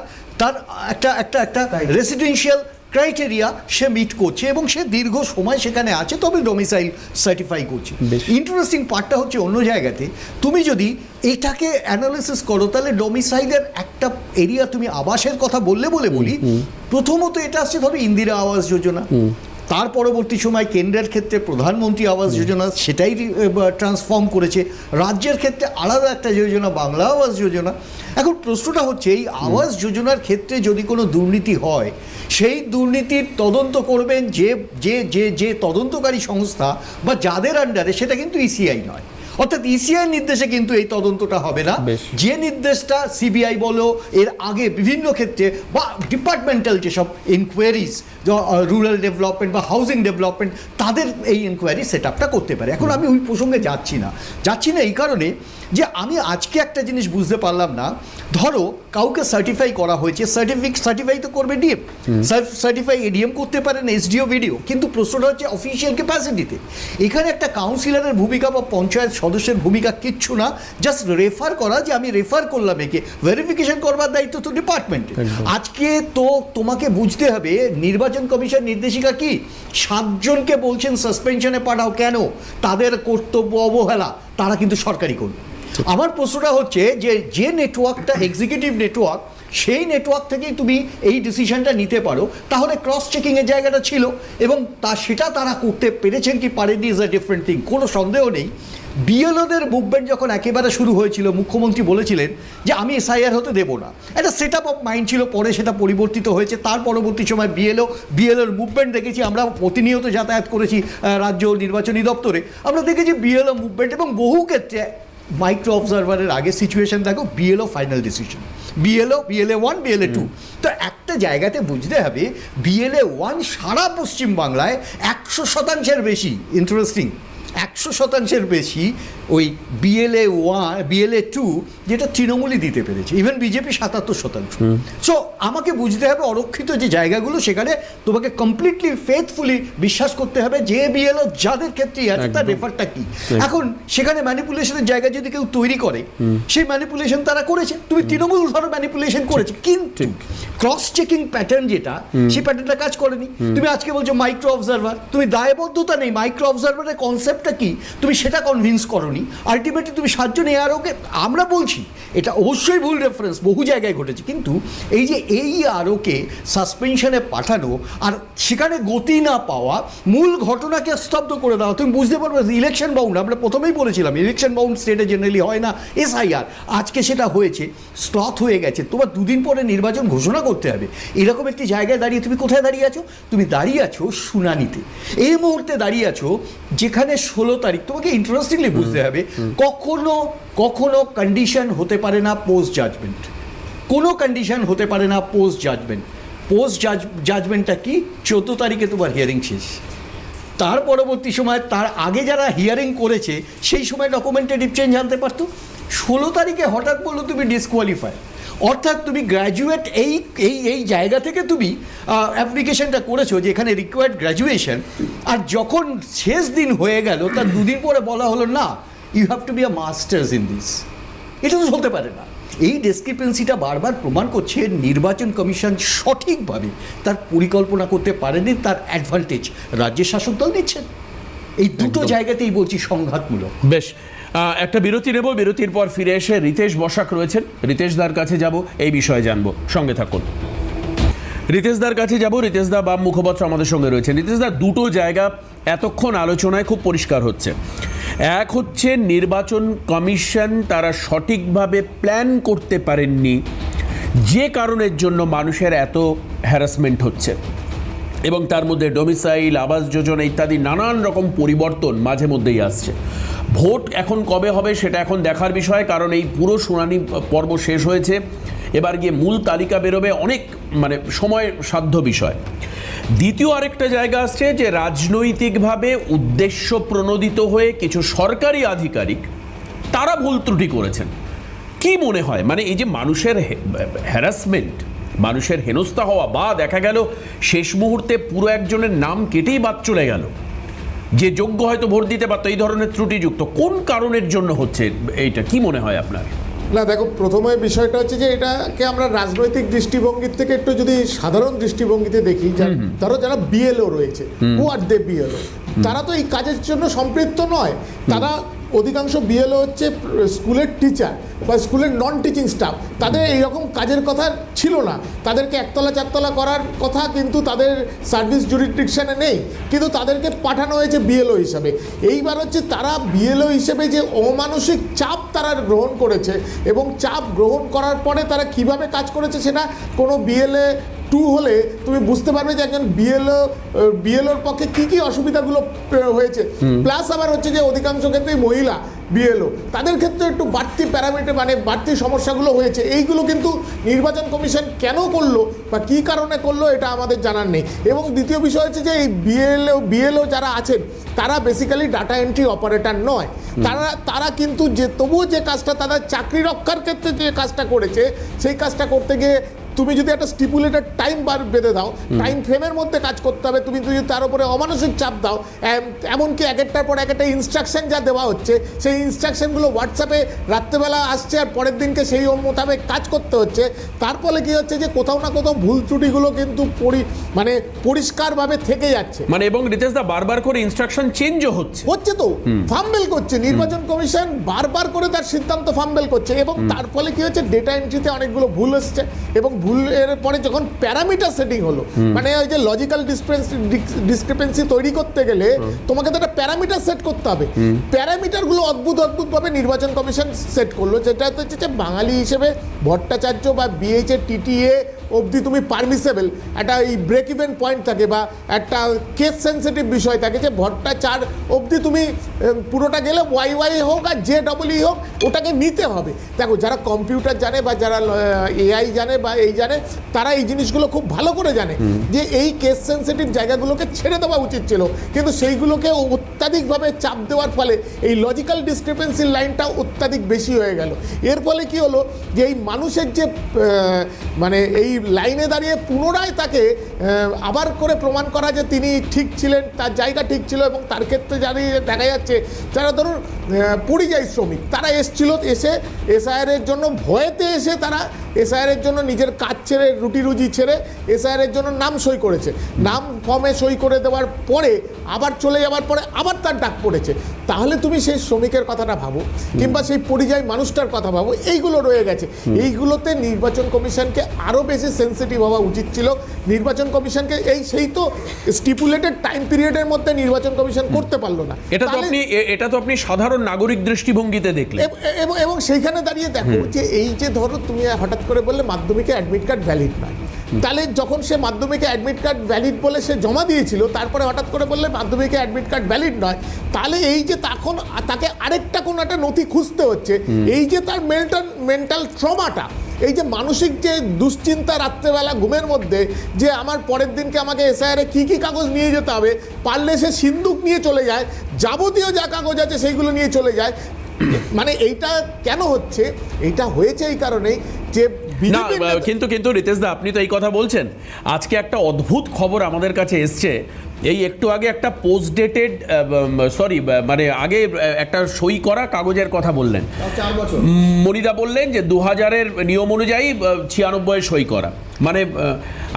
একটা রেসিডেন্সিয়াল ক্রাইটেরিয়া সে মিট করছে এবং সে দীর্ঘ সময় সেখানে আছে, তবে ডোমিসাইল সার্টিফাই করছে। ইন্টারেস্টিং পার্টটা হচ্ছে অন্য জায়গাতে তুমি যদি এটাকে অ্যানালিসিস করো, তাহলে ডোমিসাইলের একটা এরিয়া, তুমি আবাসের কথা বলি, প্রথমত এটা আসছে ধরো ইন্দিরা আবাস যোজনা, তার পরবর্তী সময় কেন্দ্রের ক্ষেত্রে প্রধানমন্ত্রী আবাস যোজনা, সেটাই ট্রান্সফর্ম করেছে, রাজ্যের ক্ষেত্রে আলাদা একটা যোজনা, বাংলা আবাস যোজনা। এখন প্রশ্নটা হচ্ছে, এই আবাস যোজনার ক্ষেত্রে যদি কোনো দুর্নীতি হয়, সেই দুর্নীতির তদন্ত করবেন যে তদন্তকারী সংস্থা বা যাদের আন্ডারে, সেটা কিন্তু ইসিআই নয়। অর্থাৎ ইসিআই নির্দেশে কিন্তু এই তদন্তটা হবে না, যে নির্দেশটা সিবিআই বলো, এর আগে বিভিন্ন ক্ষেত্রে বা ডিপার্টমেন্টাল যেসব ইনকোয়ারিজ, রুরাল ডেভেলপমেন্ট বা হাউজিং ডেভেলপমেন্ট, তাদের এই ইনকোয়ারি সেট আপটা করতে পারে। এখন আমি ওই প্রসঙ্গে যাচ্ছি না এই কারণে যে আমি আজকে একটা জিনিস বুঝতে পারলাম না, ধরো কাউকে সার্টিফাই করা হয়েছে, সার্টিফাই তো করবে ডিএম, সার্টিফাই এডিএম করতে পারেন, এসডিও ভিডিও, কিন্তু প্রশ্নটা হচ্ছে অফিসিয়াল ক্যাপাসিটিতে। এখানে একটা কাউন্সিলরের ভূমিকা বা পঞ্চায়েত সদস্যের ভূমিকা কিচ্ছু না, জাস্ট রেফার করা, যে আমি রেফার করলাম একে, ভেরিফিকেশন করবার দায়িত্ব তো ডিপার্টমেন্টে। আজকে তো তোমাকে বুঝতে হবে নির্বাচন কমিশন নির্দেশিকা কি 7 জনকে বলছেন সাসপেনশনে পাঠাও, কেন? তাদের কর্তব্য অবহেলা, তারা কিন্তু সরকারি কর্মী। আমার প্রশ্নটা হচ্ছে যে নেটওয়ার্কটা এক্সিকিউটিভ নেটওয়ার্ক, সেই নেটওয়ার্ক থেকেই তুমি এই ডিসিশনটা নিতে পারো, তাহলে ক্রস চেকিংয়ের জায়গাটা ছিল, এবং সেটা তারা করতে পেরেছেন কি পারেননি ইজ আ ডিফারেন্ট থিং, কোনো সন্দেহ নেই। বিএলওদের মুভমেন্ট যখন একেবারে শুরু হয়েছিল, মুখ্যমন্ত্রী বলেছিলেন যে আমি এসআইআর হতে দেবো না, একটা সেট আপ অফ মাইন্ড ছিল, পরে সেটা পরিবর্তিত হয়েছে। তার পরবর্তী সময় বিএলওর মুভমেন্ট দেখেছি, আমরা প্রতিনিয়ত যাতায়াত করেছি রাজ্য নির্বাচনী দপ্তরে, আমরা দেখেছি বিএলও মুভমেন্ট, এবং বহু ক্ষেত্রে মাইক্রো অবজারভারের আগে সিচুয়েশন দেখো, BLO final decision, BLA 1, BLA 2। তো একটা জায়গাতে বুঝতে হবে, বিএলএ 1 সারা পশ্চিম বাংলায় 100% বেশি, ইন্টারেস্টিং, 100% বেশি ওই বিএলএ 2 যেটা তৃণমূলই দিতে পেরেছে, ইভেন বিজেপি 77%। সো আমাকে বুঝতে হবে অরক্ষিত যে জায়গাগুলো, সেখানে তোমাকে কমপ্লিটলি ফেথফুলি বিশ্বাস করতে হবে যে বিএলও যাদের ক্ষেত্রেই আছে তার রেফারটা কি। এখন সেখানে ম্যানিপুলেশনের জায়গা যদি কেউ তৈরি করে, সেই ম্যানিপুলেশন তারা করেছে, তুমি তৃণমূল ধরো ম্যানিপুলেশন করেছে, কিন্তু ক্রস চেকিং প্যাটার্ন যেটা, সেই প্যাটার্নটা কাজ করেনি। তুমি আজকে বলছো মাইক্রো অবজারভার, তুমি দায়বদ্ধতা নেই, মাইক্রো অবজারভারের কনসেপ্টটা কি তুমি সেটা কনভিন্স করোনি, আলটিমেটলি তুমি 7 জন এআরওকে, আমরা বলছি এটা অবশ্যই ভুল রেফারেন্স, বহু জায়গায় ঘটেছে, কিন্তু এই যে এই আরওকে সাসপেনশনে পাঠানো আর সেখানে গতি না পাওয়া, মূল ঘটনাকে স্তব্ধ করে দেওয়া, তুমি বুঝতে পারবে ইলেকশন বাউন্ড, আমরা প্রথমেই বলেছিলাম ইলেকশন বাউন্ড স্টেটে জেনারেলি হয় না এসআইআর, আজকে সেটা হয়েছে, স্লথ হয়ে গেছে, তোমার 2 দিন পরে নির্বাচন ঘোষণা করতে হবে। এরকম একটি জায়গায় দাঁড়িয়ে তুমি কোথায় দাঁড়িয়ে আছো? তুমি দাঁড়িয়ে আছো শুনানিতে, এই মুহূর্তে দাঁড়িয়ে আছো যেখানে 16 তারিখ, তোমাকে ইন্টারেস্টিংলি বুঝতে হবে, কখনো কন্ডিশন হতে পারে না পোস্ট জাজমেন্ট, কোনো কন্ডিশন হতে পারে না পোস্ট জাজমেন্ট। পোস্ট জাজমেন্টটা কি? 14 তারিখে তোমার হিয়ারিং শেষ, তার পরবর্তী সময়, তার আগে যারা হিয়ারিং করেছে সেই সময় ডকুমেন্টেটিভ চেঞ্জ আনতে পারতো। 16 তারিখে হঠাৎ বললো তুমি ডিসকোয়ালিফাই, অর্থাৎ তুমি গ্র্যাজুয়েট এই জায়গা থেকে তুমি অ্যাপ্লিকেশনটা করেছো যেখানে রিকোয়ার্ড গ্র্যাজুয়েশন, আর যখন শেষ দিন হয়ে গেল তার 2 দিন পরে বলা হলো না, you have to be a masters in this. এটা তো চলতে পারে না। এই ডিসক্রিপেন্সিটা বারবার প্রমাণ করছে নির্বাচন কমিশন সঠিকভাবে তার পরিকল্পনা করতে পারেনি, তার অ্যাডভান্টেজ রাজ্যের শাসক দল নিচ্ছেন। এই দুটো জায়গাতেই বলছি সংঘাতমূলক। বেশ, একটা বিরতি নেব, বিরতির পর ফিরে এসে রিতেশ বসাক রয়েছেন, রিতেশদার কাছে যাব, এই বিষয়ে জানবো, সঙ্গে থাকুন। রিতেশদার কাছে যাব, রিতেশদা বাম মুখপাত্র আমাদের সঙ্গে রয়েছেন। রিতেশদা, দুটো জায়গা এতক্ষণ আলোচনায় খুব পরিষ্কার হচ্ছে। এক হচ্ছে নির্বাচন কমিশন তারা সঠিকভাবে প্ল্যান করতে পারেননি, যে কারণের জন্য মানুষের এত হ্যারাসমেন্ট হচ্ছে, এবং তার মধ্যে ডোমিসাইল, আবাস যোজনা ইত্যাদি নানান রকম পরিবর্তন মাঝে মধ্যেই আসছে। ভোট এখন কবে হবে সেটা এখন দেখার বিষয়, কারণ এই পুরো শুনানি পর্ব শেষ হয়েছে, এবার গিয়ে মূল তালিকা বেরোবে, অনেক মানে সময় সাধ্য বিষয়। দ্বিতীয় আরেকটা জায়গা আসছে যে রাজনৈতিকভাবে উদ্দেশ্য প্রণোদিত হয়ে কিছু সরকারি আধিকারিক তারা ভুল ত্রুটি করেছেন। কি মনে হয়, মানে এই যে মানুষের হ্যারাসমেন্ট, মানুষের হেনস্থা হওয়া, বা দেখা গেল শেষ মুহূর্তে পুরো একজনের নাম কেটেই বাদ চলে গেল, যে যোগ্য হয়তো ভোট দিতে পারতো, এই ধরনের ত্রুটিযুক্ত কোন কারণের জন্য হচ্ছে এইটা, কি মনে হয় আপনার? না দেখো, প্রথমে বিষয়টা হচ্ছে যে এটাকে আমরা রাজনৈতিক দৃষ্টিভঙ্গির থেকে একটু যদি সাধারণ দৃষ্টিভঙ্গিতে দেখি, ধরো যারা বিএলও রয়েছে, হু আর দে বিএলও, তারা তো এই কাজের জন্য সম্পৃক্ত নয়। তারা অধিকাংশ বিএলও হচ্ছে স্কুলের টিচার বা স্কুলের নন টিচিং স্টাফ, তাদের এইরকম কাজের কথা ছিল না, তাদেরকে একতলা চারতলা করার কথা কিন্তু তাদের সার্ভিস জুরিসডিকশনে নেই, কিন্তু তাদেরকে পাঠানো হয়েছে বিএলও হিসাবে। এইবার হচ্ছে তারা বিএলও হিসেবে যে অমানসিক চাপ তারা গ্রহণ করেছে, এবং চাপ গ্রহণ করার পরে তারা কিভাবে কাজ করেছে সেটা কোনো বিএলএ 2 হলে তুমি বুঝতে পারবে যে একজন বিএলওর পক্ষে কি কি অসুবিধাগুলো হয়েছে। প্লাস আবার হচ্ছে যে অধিকাংশ ক্ষেত্রেই মহিলা বিএলও, তাদের ক্ষেত্রে একটু বাড়তি প্যারামিটার মানে বাড়তি সমস্যাগুলো হয়েছে। এইগুলো কিন্তু নির্বাচন কমিশন কেন করলো বা কী কারণে করলো এটা আমাদের জানার নেই। এবং দ্বিতীয় বিষয় হচ্ছে যে এই বিএলও যারা আছেন তারা বেসিক্যালি ডাটা এন্ট্রি অপারেটর নয়, তারা কিন্তু যে তবুও যে কাজটা তারা চাকরি রক্ষার ক্ষেত্রে যে কাজটা করেছে, সেই কাজটা করতে গিয়ে তুমি যদি একটা স্টিপুলেটেড টাইম বেঁধে দাও, টাইম ফ্রেমের মধ্যে কাজ করতে হবে, তুমি যদি তার উপরে অমানসিক চাপ দাও, এমনকি এক একটার পর এক একটা ইনস্ট্রাকশন যা দেওয়া হচ্ছে, সেই ইনস্ট্রাকশনগুলো হোয়াটসঅ্যাপে রাত্রেবেলা আসছে আর পরের দিনকে সেই মোতাবেক কাজ করতে হচ্ছে, তার ফলে কী হচ্ছে যে কোথাও না কোথাও ভুল ত্রুটিগুলো কিন্তু মানে পরিষ্কারভাবে থেকে যাচ্ছে। মানে এবং রিতেশদা বারবার করে ইনস্ট্রাকশন চেঞ্জও হচ্ছে তো ফাম্বেল করছে নির্বাচন কমিশন, বারবার করে তার সিদ্ধান্ত ফাম্বেল করছে, এবং তার ফলে কি হচ্ছে ডেটা এন্ট্রিতে অনেকগুলো ভুল এসছে, এবং ভুলের পরে যখন প্যারামিটার সেটিং হলো, মানে ওই যে লজিক্যাল ডিসক্রিপেন্সি তৈরি করতে গেলে তোমাকে তো একটা প্যারামিটার সেট করতে হবে। প্যারামিটারগুলো অদ্ভুতভাবে নির্বাচন কমিশন সেট করলো, যেটা হচ্ছে যে বাঙালি হিসেবে ভট্টাচার্য বা বিএইচ এর টিটিএ অবধি তুমি পারমিসেবল, একটা এই ব্রেক ইভেন পয়েন্ট থাকে বা একটা কেস সেন্সিটিভ বিষয় থাকে, যে ভট্টাচার্য অবধি তুমি পুরোটা গেলে ওয়াই হোক আর JEE হোক ওটাকে নিতে হবে। দেখো, যারা কম্পিউটার জানে বা যারা AI জানে বা এই জানে, তারা এই জিনিসগুলো খুব ভালো করে জানে যে এই কেস সেন্সিটিভ জায়গাগুলোকে ছেড়ে দেওয়া উচিত ছিল, কিন্তু সেইগুলোকে অত্যাধিকভাবে চাপ দেওয়ার ফলে এই লজিক্যাল ডিসক্রিপেন্সির লাইনটা অত্যাধিক বেশি হয়ে গেল। এর ফলে কি হলো যে এই মানুষের যে মানে এই লাইনে দাঁড়িয়ে পুনরায় তাকে আবার করে প্রমাণ করা যে তিনি ঠিক ছিলেন, তার জায়গা ঠিক ছিল, এবং তার ক্ষেত্রে দাঁড়িয়ে দেখা যাচ্ছে যারা ধরুন পরিযায়ী শ্রমিক, তারা এসে এসআইআরের জন্য ভয়েতে এসে তারা এসআইআরের জন্য নিজের কাজ ছেড়ে রুটি রুজি ছেড়ে এসআইআরের জন্য নাম সই করেছে, নাম ফর্মে সই করে দেওয়ার পরে আবার চলে যাওয়ার পরে আবার তার ডাক পড়েছে। তাহলে তুমি সেই শ্রমিকের কথাটা ভাবো, কিংবা সেই পরিযায়ী মানুষটার কথা ভাবো, এইগুলো রয়ে গেছে। এইগুলোতে নির্বাচন কমিশনকে আরও বেশি সেন্সিটিভ হওয়া উচিত ছিল। নির্বাচন কমিশনকে সেই তো স্টিপুলেটেড টাইম পিরিয়ডের মধ্যে নির্বাচন কমিশন করতে পারলো না। এটা তো আপনি সাধারণ নাগরিক দৃষ্টিভঙ্গিতে দেখলেন, এবং সেইখানে দাঁড়িয়ে দেখো যে এই যে ধরো তুমি হঠাৎ করে বললে মাধ্যমিকে অ্যাডমিট কার্ড ভ্যালিড নয়, তাহলে যখন সে মাধ্যমিকে অ্যাডমিট কার্ড ভ্যালিড বলে সে জমা দিয়েছিল, তারপরে হঠাৎ করে বললে মাধ্যমিকে অ্যাডমিট কার্ড ভ্যালিড নয়, তাহলে এই যে তখন তাকে আরেকটা কোনো একটা নথি খুঁজতে হচ্ছে, এই যে তার মেন্টাল ট্রমাটা, এই যে মানসিক যে দুশ্চিন্তা রাত্রেবেলা ঘুমের মধ্যে, যে আমার পরের দিনকে আমাকে এসআইআরে কী কী কাগজ নিয়ে যেতে হবে, পারলে সে সিন্দুক নিয়ে চলে যায়, যাবতীয় যা কাগজ আছে সেইগুলো নিয়ে চলে যায়। মানে এইটা কেন হচ্ছে? এইটা হয়েছে এই কারণেই যে না কিন্তু রিতেশদা, আপনি তো এই কথা বলছেন, আজকে একটা অদ্ভুত খবর আমাদের কাছে এসছে। এই একটু আগে একটা পোস্ট ডেটেড মানে আগে একটা সই করা কাগজের কথা বললেন, 4 বছর মনিদা বললেন যে 2000-এর নিয়ম অনুযায়ী 96 সই করা, মানে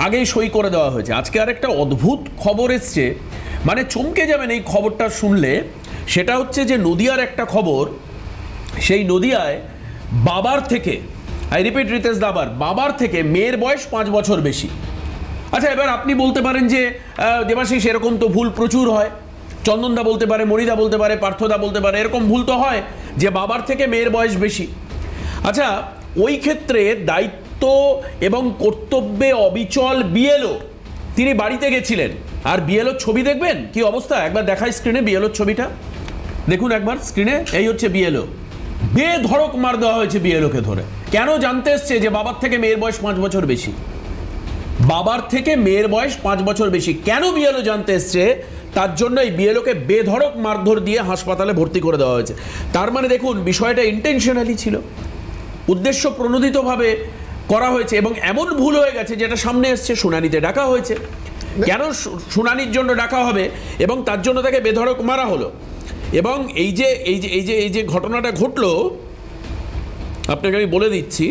আগেই সই করে দেওয়া হয়েছে। আজকে আর একটা অদ্ভুত খবর এসছে, মানে চমকে যাবেন এই খবরটা শুনলে। সেটা হচ্ছে যে নদিয়ার একটা খবর, সেই নদিয়ায় বাবার থেকে, আই রিপিট রিতেশ দাবার, বাবার থেকে মেয়ের বয়স 5 বছর বেশি। আচ্ছা, এবার আপনি বলতে পারেন যে দেবাশিস এরকম তো ভুল প্রচুর হয়, চন্দনদা বলতে পারে, মণিদা বলতে পারে, পার্থদা বলতে পারে, এরকম ভুল তো হয় যে বাবার থেকে মেয়ের বয়স বেশি। আচ্ছা, ওই ক্ষেত্রে দায়িত্ব এবং কর্তব্যে অবিচল বিএলও, তিনি বাড়িতে গেছিলেন, আর বিএলওর ছবি দেখবেন কি অবস্থা, একবার দেখাই স্ক্রিনে বিএলওর ছবিটা দেখুন একবার স্ক্রিনে। এই হচ্ছে বিএলও, বেধড়ক মার দেওয়া হয়েছে বিএলওকে ধরে। কেন? জানতে এসছে যে বাবার থেকে মেয়ের বয়স 5 বছর বেশি, বাবার থেকে মেয়ের বয়স 5 বছর বেশি। কেন বিএলও জানতে এসছে, তার জন্য এই বিএলওকে বেধড়ক মারধর দিয়ে হাসপাতালে ভর্তি করে দেওয়া হয়েছে। তার মানে দেখুন, বিষয়টা ইন্টেনশনালি ছিল, উদ্দেশ্য প্রণোদিতভাবে করা হয়েছে, এবং এমন ভুল হয়ে গেছে যেটা সামনে এসছে। শুনানিতে ডাকা হয়েছে, কেন শুনানির জন্য ডাকা হবে, এবং তার জন্য তাকে বেধড়ক মারা হলো। এবং এই যে ঘটনাটা ঘটলো, আপনাকে আমি বলে দিচ্ছি,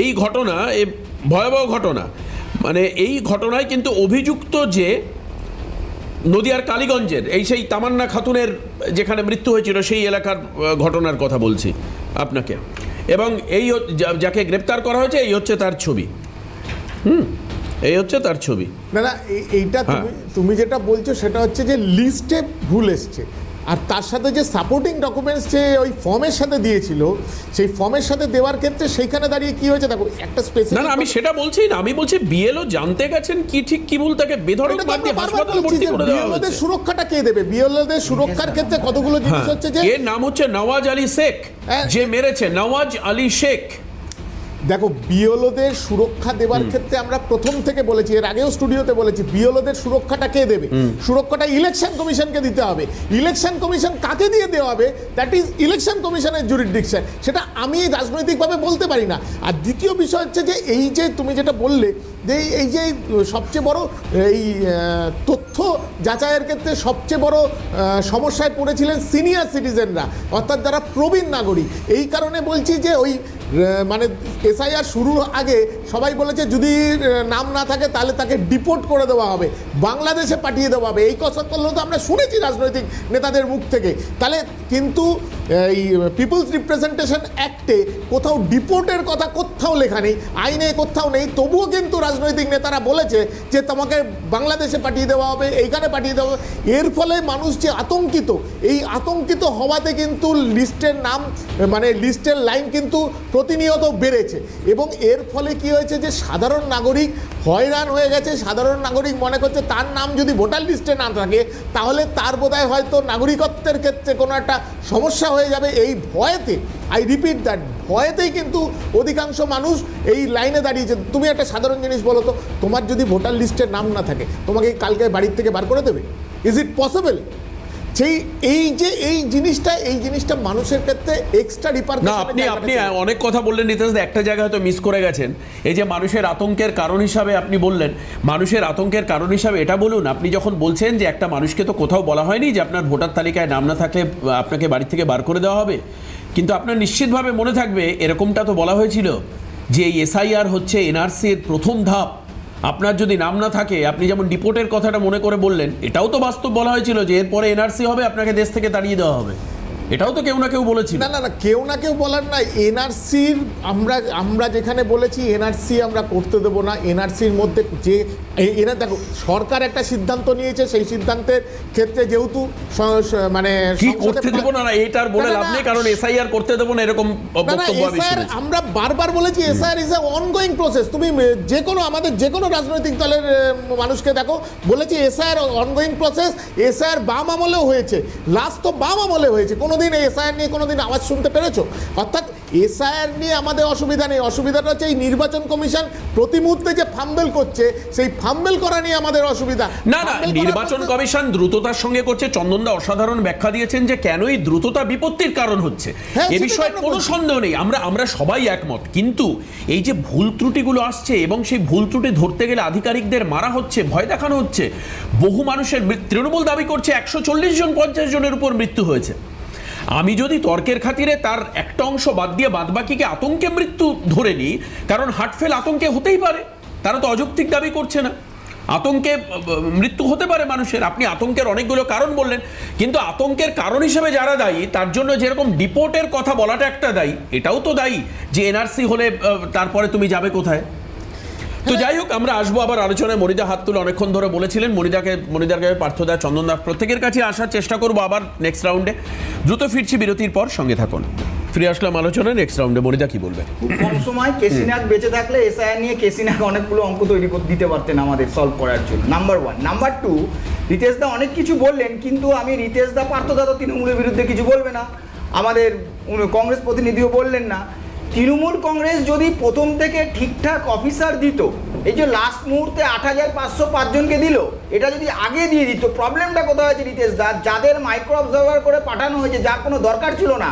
এই ঘটনা, এই ভয়াবহ ঘটনা, মানে এই ঘটনায় কিন্তু অভিযুক্ত যে নদিয়ার কালীগঞ্জের এই সেই তামান্না খাতুনের যেখানে মৃত্যু হয়েছিল সেই এলাকার ঘটনার কথা বলছি আপনাকে। এবং এই যাকে গ্রেপ্তার করা হয়েছে, এই হচ্ছে তার ছবি, এই হচ্ছে তার ছবি। না এইটা তুমি যেটা বলছো সেটা হচ্ছে যে লিস্টে ভুল এসছে, আর তার সাথে যে সাপোর্টিং ডকুমেন্টস যে ওই ফর্মের সাথে দিয়েছিল, সেই ফর্মের সাথে দেওয়ার ক্ষেত্রে সেইখানে দাঁড়িয়ে কি হয়েছে দেখো, একটা স্পেসিফিক। না আমি সেটা বলছি না, আমি বলছি বিএলও জানতে গেছেন কি ঠিক কি ভুল, তাকে বেধড়ক মার দিয়ে হাসপাতালে ভর্তি করে দেওয়া হয়েছে। বিএলওদের সুরক্ষাটা কে দেবে? বিএলওদের সুরক্ষার ক্ষেত্রে কতগুলো জিনিস হচ্ছে যে, এর নাম হচ্ছে নওয়াজ আলী শেখ, যে মেরেছে নওয়াজ আলী শেখ। দেখো, বিএলওদের সুরক্ষা দেওয়ার ক্ষেত্রে আমরা প্রথম থেকে বলেছি, এর আগেও স্টুডিওতে বলেছি, বিএলওদের সুরক্ষাটা কে দেবে? সুরক্ষাটা ইলেকশন কমিশনকে দিতে হবে। ইলেকশন কমিশন কাকে দিয়ে দেওয়া হবে? দ্যাট ইজ ইলেকশন কমিশনের জুরিসডিকশন। সেটা আমি রাজনৈতিকভাবে বলতে পারি না। আর দ্বিতীয় বিষয় হচ্ছে যে এই যে তুমি যেটা বললে যে এই যে সবচেয়ে বড় এই তথ্য যাচাইয়ের ক্ষেত্রে সবচেয়ে বড় সমস্যায় পড়েছিলেন সিনিয়র সিটিজেনরা, অর্থাৎ যারা প্রবীণ নাগরিক। এই কারণে বলছি যে ওই মানে এসআইআর শুরুর আগে সবাই বলেছে যদি নাম না থাকে তাহলে তাকে ডিপোর্ট করে দেওয়া হবে, বাংলাদেশে পাঠিয়ে দেওয়া হবে। এই কথা তো আমরা শুনেছি রাজনৈতিক নেতাদের মুখ থেকে। তাহলে কিন্তু এই পিপলস রিপ্রেজেন্টেশন অ্যাক্টে কোথাও ডিপোর্টের কথা কোথাও লেখা নেই, আইনে কোথাও নেই। তবুও কিন্তু রাজনৈতিক নেতারা বলেছে যে তোমাকে বাংলাদেশে পাঠিয়ে দেওয়া হবে, এইখানে পাঠিয়ে দেওয়া হবে। এর ফলে মানুষ যে আতঙ্কিত, এই আতঙ্কিত হওয়াতে কিন্তু লিস্টের নাম, মানে লিস্টের লাইন কিন্তু প্রতিনিয়ত বেড়েছে। এবং এর ফলে কি হয়েছে যে সাধারণ নাগরিক হয়রান হয়ে গেছে। সাধারণ নাগরিক মনে করছে তার নাম যদি ভোটার লিস্টে না থাকে তাহলে তার বোধহয় হয়তো নাগরিকত্বের ক্ষেত্রে কোনো একটা সমস্যা হয়ে যাবে। এই ভয়েতে, আই রিপিট দ্যাট, ভয়েতেই কিন্তু অধিকাংশ মানুষ এই লাইনে দাঁড়িয়েছে। তুমি একটা সাধারণ জিনিস বলো তো, তোমার যদি ভোটার লিস্টের নাম না থাকে তোমাকে কালকে বাড়ির থেকে বার করে দেবে? Is it possible? সেই এই জিনিসটা মানুষের ক্ষেত্রে এক্সট্রা রিপারকাশন। না, আপনি অনেক কথা বললেন রিতেশ, একটা জায়গায় হয়তো মিস করে গেছেন। এই যে মানুষের আতঙ্কের কারণ হিসাবে আপনি বললেন, মানুষের আতঙ্কের কারণ হিসাবে এটা বলুন, আপনি যখন বলছেন যে একটা মানুষকে তো কোথাও বলা হয়নি যে আপনার ভোটার তালিকায় নাম না থাকলে আপনাকে বাড়ি থেকে বার করে দেওয়া হবে, কিন্তু আপনার নিশ্চিতভাবে মনে থাকবে এরকমটা তো বলা হয়েছিল যে এই এসআইআর হচ্ছে এনআরসির প্রথম ধাপ। আপনার যদি নাম না থাকে, আপনি যেমন ডিপোর্টের কথাটা মনে করে বললেন, এটাও তো বাস্তব বলা হয়েছিল যে এরপরে এনআরসি হবে, আপনাকে দেশ থেকে তাড়িয়ে দেওয়া হবে। এটাও তো কেউ না কেউ বলেছিল। না কেউ না কেউ বলার না। এনআরসির আমরা যেখানে বলেছি এনআরসি আমরা করতে দেবো না, এনআরসির মধ্যে যে দেখো সরকার একটা সিদ্ধান্ত নিয়েছে, সেই সিদ্ধান্তের ক্ষেত্রে যেহেতু মানে কি করতে দেবো না এটার বলে লাভ নেই, কারণ এসআইআর করতে দেবো না এরকম বক্তব্য আমি শুনেছি। আমরা বারবার বলেছি SIR is a ongoing process. তুমি যে কোনো আমাদের যে কোনো রাজনৈতিক দলের মানুষকে দেখো, বলেছি এসআইআর অনগোয়িং প্রসেস। এসআইআর বাম আমলেও হয়েছে, লাস্ট তো বাম আমলে হয়েছে, কোনো কোনোদিন এসআইআর নিয়ে কোনোদিন আওয়াজ শুনতে পেরেছো? অর্থাৎ এসআইআর নিয়ে আমাদের অসুবিধা নেই, অসুবিধাটা হচ্ছে এই নির্বাচন কমিশন প্রতি মুহূর্তে যে ফাম্বেল করছে, সেই ফাম্বেল করা নিয়ে আমাদের অসুবিধা। না না, নির্বাচন কমিশন দ্রুততার সঙ্গে করছে। চন্দনদা অসাধারণ ব্যাখ্যা দিয়েছেন যে কেন এই দ্রুততা বিপত্তির কারণ হচ্ছে। এ বিষয়ে কোনো সন্দেহ নেই, আমরা সবাই একমত। কিন্তু এই যে ভুল ত্রুটিগুলো আসছে এবং সেই ভুল ত্রুটি ধরতে গেলে আধিকারিকদের মারা হচ্ছে, ভয় দেখানো হচ্ছে, বহু মানুষের তৃণমূল দাবি করছে 140 জন 50 জনের উপর মৃত্যু হয়েছে। আমি যদি তর্কের খাতিরে তার একটা অংশ বাদ দিয়ে বাদবাকিকে আতঙ্কে মৃত্যু ধরে নিই, কারণ হার্টফেল আতঙ্কে হতেই পারে, তারা তো অযৌক্তিক দাবি করছে না, আতঙ্কে মৃত্যু হতে পারে মানুষের। আপনি আতঙ্কের অনেকগুলো কারণ বললেন, কিন্তু আতঙ্কের কারণ হিসেবে যারা দায়ী তার জন্য যেরকম ডিপোর্টের কথা বলাটা একটা দায়ী, এটাও তো দায়ী যে এনআরসি হলে তারপরে তুমি যাবে কোথায়। তো যাই হোক, আমরা আসবো আবার আলোচনায়। মনিদা হাত তুলে অনেকক্ষণ ধরে বলেছিলেন, মনিদাকে পার্থদা, চন্দনদা প্রত্যেকের কাছে আসার চেষ্টা করবো আবার নেক্সট রাউন্ডে। দ্রুত ফিরছি বিরতির পর, সঙ্গে থাকুন। ফিরে আসলাম আলোচনায় নেক্সট রাউন্ডে। মনিদা কি বলবে? খুব কম সময় কেসিনাক বেঁচে থাকলে এসআইআর নিয়ে কেসিনাক অনেকগুলো অঙ্ক তৈরি করে দিতে পারতেন আমাদের সলভ করার জন্য, নাম্বার 1। নাম্বার 2, রিতেশদা অনেক কিছু বললেন, কিন্তু আমি রিতেশদা পার্থদা তো তৃণমূলের বিরুদ্ধে কিছু বলবে না, আমাদের কংগ্রেস প্রতিনিধিও বললেন না। তৃণমূল কংগ্রেস যদি প্রথম থেকে ঠিকঠাক অফিসার দিত, এই যে লাস্ট মুহূর্তে 8505 জনকে দিল, এটা যদি আগে দিয়ে দিত, প্রবলেমটা কোথায় হয়েছে রিতেশদা, যাদের মাইক্রো অবজারভার করে পাঠানো হয়েছে, যার কোনো দরকার ছিল না,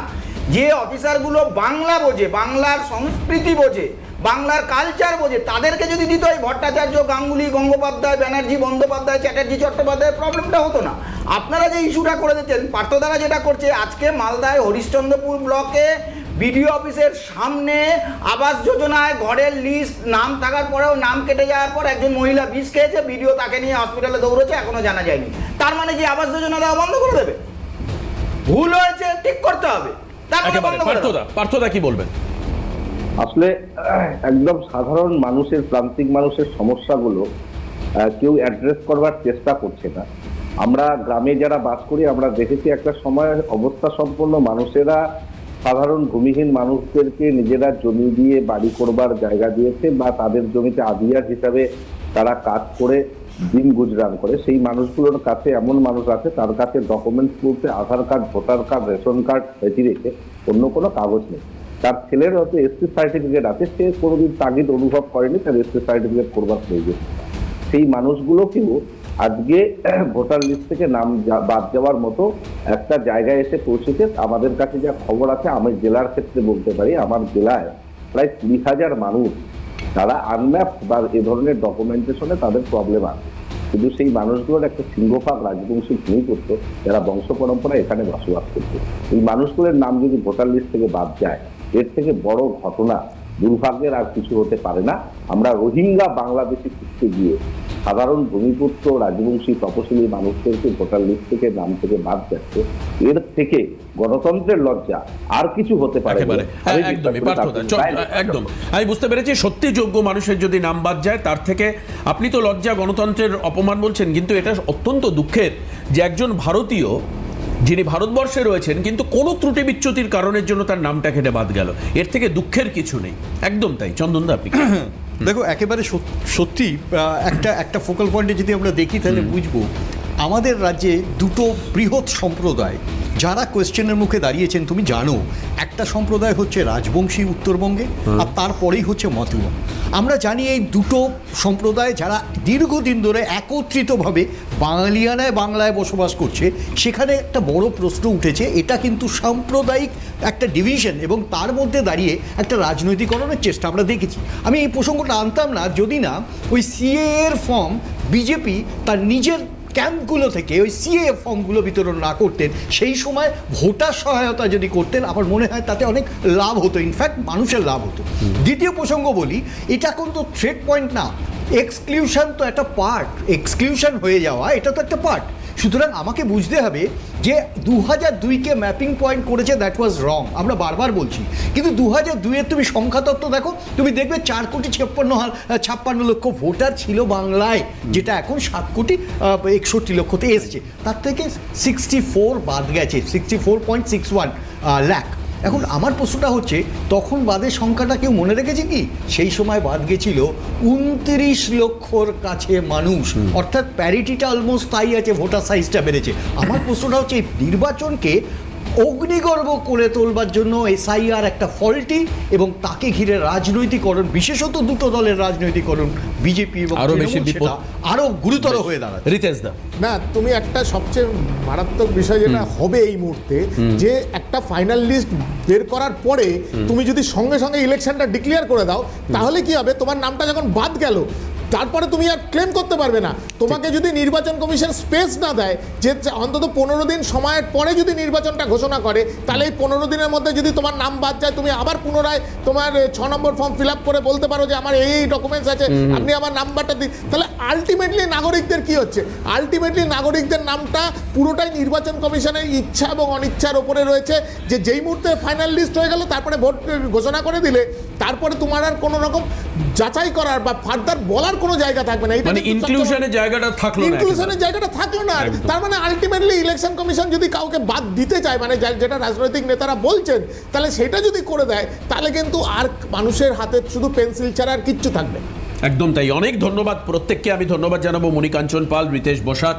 যে অফিসারগুলো বাংলা বোঝে, বাংলার সংস্কৃতি বোঝে, বাংলার কালচার বোঝে, তাদেরকে যদি দিত, এই ভট্টাচার্য, গাঙ্গুলি, গঙ্গোপাধ্যায়, ব্যানার্জি, বন্দ্যোপাধ্যায়, চ্যাটার্জি, চট্টোপাধ্যায়, প্রবলেমটা হতো না। আপনারা যে ইস্যুটা করে দিচ্ছেন, পার্থদারা যেটা করছে, আজকে মালদায় হরিশ্চন্দ্রপুর ব্লকে বিডিও অফিসের সামনে আবাস যোজনায় ঘরের লিস্ট নাম থাকার পরেও নাম কেটে যাওয়ার পর একজন মহিলা বিষ খেয়েছে, বিডিও তাকে নিয়ে হসপিটালে দৌড়েছে, এখনো জানা যায়নি। তার মানে কি আবাস যোজনা দেওয়া বন্ধ করে দেবে? ভুল হয়েছে, ঠিক করতে হবে। পার্থদা কি বলবেন? আসলে একদম সাধারণ মানুষের, প্রান্তিক মানুষের সমস্যাগুলো কেউ অ্যাড্রেস করবার চেষ্টা করছে না। আমরা গ্রামে যারা বাস করি, আমরা দেখেছি একটা সময় অবস্থা সম্পন্ন মানুষেরা সাধারণ ভূমিহীন মানুষদেরকে নিজেরা জমি দিয়ে বাড়ি করবার জায়গা দিয়েছে, বা তাদের জমিতে আদিয়ার হিসাবে তারা কাজ করে দিন গুজরান করে। সেই মানুষগুলোর কাছে এমন মানুষ আছে, তার কাছে ডকুমেন্টস বলতে Aadhaar card, voter card, ration card রেখে অন্য কোনো কাগজ নেই। তার ছেলের হয়তো এসটি সার্টিফিকেট আছে, সে কোনোদিন তাগিদ অনুভব করেনি তার এসটি সার্টিফিকেট করবার প্রয়োজন। সেই মানুষগুলোকেও আজকে ভোটার লিস্ট থেকে নাম বাদ যাওয়ার মতো একটা জায়গায় এসে পৌঁছেছে। আমাদের কাছে যা খবর আছে, আমি জেলার ক্ষেত্রে বলতে পারি, আমার জেলায় প্রায় 20,000 মানুষ তারা আনম্যাপ বা এ ধরনের ডকুমেন্টেশনে তাদের প্রবলেম আছে। কিন্তু সেই মানুষগুলোর একটা সিংহভাগ রাজবংশী ভূমি করতো, যারা বংশ পরম্পরা এখানে বসবাস করতো। এই মানুষগুলোর নাম যদি ভোটার লিস্ট থেকে বাদ যায়, এর থেকে বড় ঘটনা দুর্ভাগ্যের আর কিছু হতে পারে না। আমরা রোহিঙ্গা বাংলাদেশি খুঁজতে গিয়ে সাধারণ ভূমিপুত্র, রাজবংশী, তপশিলি মানুষদেরকে ভোটার লিস্ট থেকে নাম থেকে বাদ যাচ্ছে, এর থেকে গণতন্ত্রের লজ্জা আর কিছু হতে পারে। একদম, আমি বুঝতে পেরেছি, সত্যি যোগ্য মানুষের যদি নাম বাদ যায় তার থেকে আপনি তো লজ্জা, গণতন্ত্রের অপমান বলছেন, কিন্তু এটা অত্যন্ত দুঃখের যে একজন ভারতীয় যিনি ভারতবর্ষে রয়েছেন, কিন্তু কোনো ত্রুটি বিচ্যুতির কারণের জন্য তার নামটা কেটে বাদ গেল। এর থেকে দুঃখের কিছু নেই। একদম তাই। চন্দনদা, আপনি দেখো, একেবারে সত্যি একটা ফোকাল পয়েন্টে যদি আমরা দেখি তাহলে বুঝবো আমাদের রাজ্যে দুটো বৃহৎ সম্প্রদায় যারা কোয়েশ্চেনের মুখে দাঁড়িয়েছেন। তুমি জানো, একটা সম্প্রদায় হচ্ছে রাজবংশী উত্তরবঙ্গে, আর তারপরেই হচ্ছে মতুয়া। আমরা জানি এই দুটো সম্প্রদায় যারা দীর্ঘদিন ধরে একত্রিতভাবে বাঙালিয়ানায় বাংলায় বসবাস করছে, সেখানে একটা বড় প্রশ্ন উঠেছে। এটা কিন্তু সাম্প্রদায়িক একটা ডিভিশন এবং তার মধ্যে দাঁড়িয়ে একটা রাজনৈতিকরণের চেষ্টা আমরা দেখেছি। আমি এই প্রসঙ্গটা আনতাম না যদি না ওই সিএ এর ফর্ম বিজেপি তার নিজের ক্যাম্পগুলো থেকে ওই সিএ ফর্মগুলো বিতরণ না করতেন, সেই সময় ভোটার সহায়তা যদি করতেন, আমার মনে হয় তাতে অনেক লাভ হতো, ইনফ্যাক্ট মানুষের লাভ হতো। দ্বিতীয় প্রসঙ্গ বলি, এটা কিন্তু থ্রেড পয়েন্ট না, এক্সক্লুশন তো একটা পার্ট, এক্সক্লুশন হয়ে যাওয়া এটা তো একটা পার্ট। সুতরাং আমাকে বুঝতে হবে যে 2002-কে ম্যাপিং পয়েন্ট করেছে, দ্যাট ওয়াজ রং, আমরা বারবার বলছি। কিন্তু 2002-এর তুমি সংখ্যাতত্ত্ব দেখো, তুমি দেখবে 4,56,56,00,000 ভোটার ছিল বাংলায়, যেটা এখন 7,61,00,000-তে এসছে। তার থেকে 64 বাদ গেছে, 64.61 লাখ। এখন আমার প্রশ্নটা হচ্ছে, তখন বাদের সংখ্যাটা কেউ মনে রেখেছে কি? সেই সময় বাদ গেছিল 29 লক্ষর কাছে মানুষ, অর্থাৎ প্যারিটিটা অলমোস্ট তাই আছে, ভোটার সাইজটা বেড়েছে। আমার প্রশ্নটা হচ্ছে, এই নির্বাচনকে অগ্নিগর্ভ করে তোলবার জন্য এসআইআর একটা ফল্টি এবং তাকে ঘিরে রাজনৈতিকরণ, বিশেষত দুটো দলের রাজনৈতিকরণ, বিজেপি এবং আরো বেশি তৃণমূল, বিপদ। সেটা আরো গুরুতর হয়ে দাঁড়াচ্ছে। রিতেশ দা, না, তুমি একটা সবচেয়ে মারাত্মক বিষয় যেটা হবে এই মুহূর্তে, যে একটা ফাইনাল লিস্ট বের করার পরে তুমি যদি সঙ্গে সঙ্গে ইলেকশনটা ডিক্লেয়ার করে দাও, তাহলে কি হবে, তোমার নামটা যখন বাদ গেল তারপরে তুমি আর ক্লেম করতে পারবে না। তোমাকে যদি নির্বাচন কমিশন স্পেস না দেয়, যে অন্তত 15 দিন সময়ের পরে যদি নির্বাচনটা ঘোষণা করে, তাহলে এই 15 দিনের মধ্যে যদি তোমার নাম বাদ যায়, তুমি আবার পুনরায় তোমার 6 নম্বর ফর্ম ফিল আপ করে বলতে পারো যে আমার এই ডকুমেন্টস আছে, আপনি আমার নাম্বারটা দিন। তাহলে আলটিমেটলি নাগরিকদের কি হচ্ছে, আলটিমেটলি নাগরিকদের নামটা পুরোটাই নির্বাচন কমিশনের ইচ্ছা এবং অনিচ্ছার ওপরে রয়েছে, যে যেই মুহূর্তে ফাইনাল লিস্ট হয়ে গেল তারপরে ভোট ঘোষণা করে দিলে, তারপরে তোমার আর কোনো রকম যাচাই করার বা ফার্দার বলার কোনো জায়গা থাকবে না। মানে ইনক্লুশনের জায়গাটা থাকলো না, ইনক্লুশনের জায়গাটা থাকলো না। তার মানে আলটিমেটলি ইলেকশন কমিশন যদি কাউকে বাদ দিতে চায়, মানে যেটা রাজনৈতিক নেতারা বলছেন, তাহলে সেটা যদি করে দেয়, তাহলে কিন্তু আর মানুষের হাতে শুধু পেন্সিল ছাড়া আর কিচ্ছু থাকবে না। একদম তাই। অনেক ধন্যবাদ প্রত্যেককে। আমি ধন্যবাদ জানাবো মণিকাঞ্চন পাল, রিতেশ বসাক,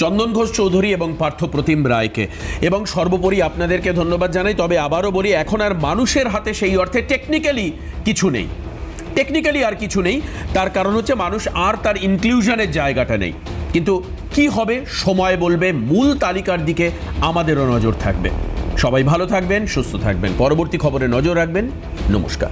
চন্দন ঘোষ চৌধুরী এবং পার্থ প্রতিম রায়কে, এবং সর্বোপরি আপনাদেরকে ধন্যবাদ জানাই। তবে আবারও বলি, এখন আর মানুষের হাতে সেই অর্থে টেকনিক্যালি কিছু নেই, টেকনিক্যালি আর কিছু নেই। তার কারণ হচ্ছে মানুষ আর তার ইনক্লুশনের জায়গাটা নেই। কিন্তু কি হবে সময় বলবে। মূল তালিকার দিকে আমাদেরও নজর থাকবে। সবাই ভালো থাকবেন, সুস্থ থাকবেন। পরবর্তী খবরে নজর রাখবেন। নমস্কার।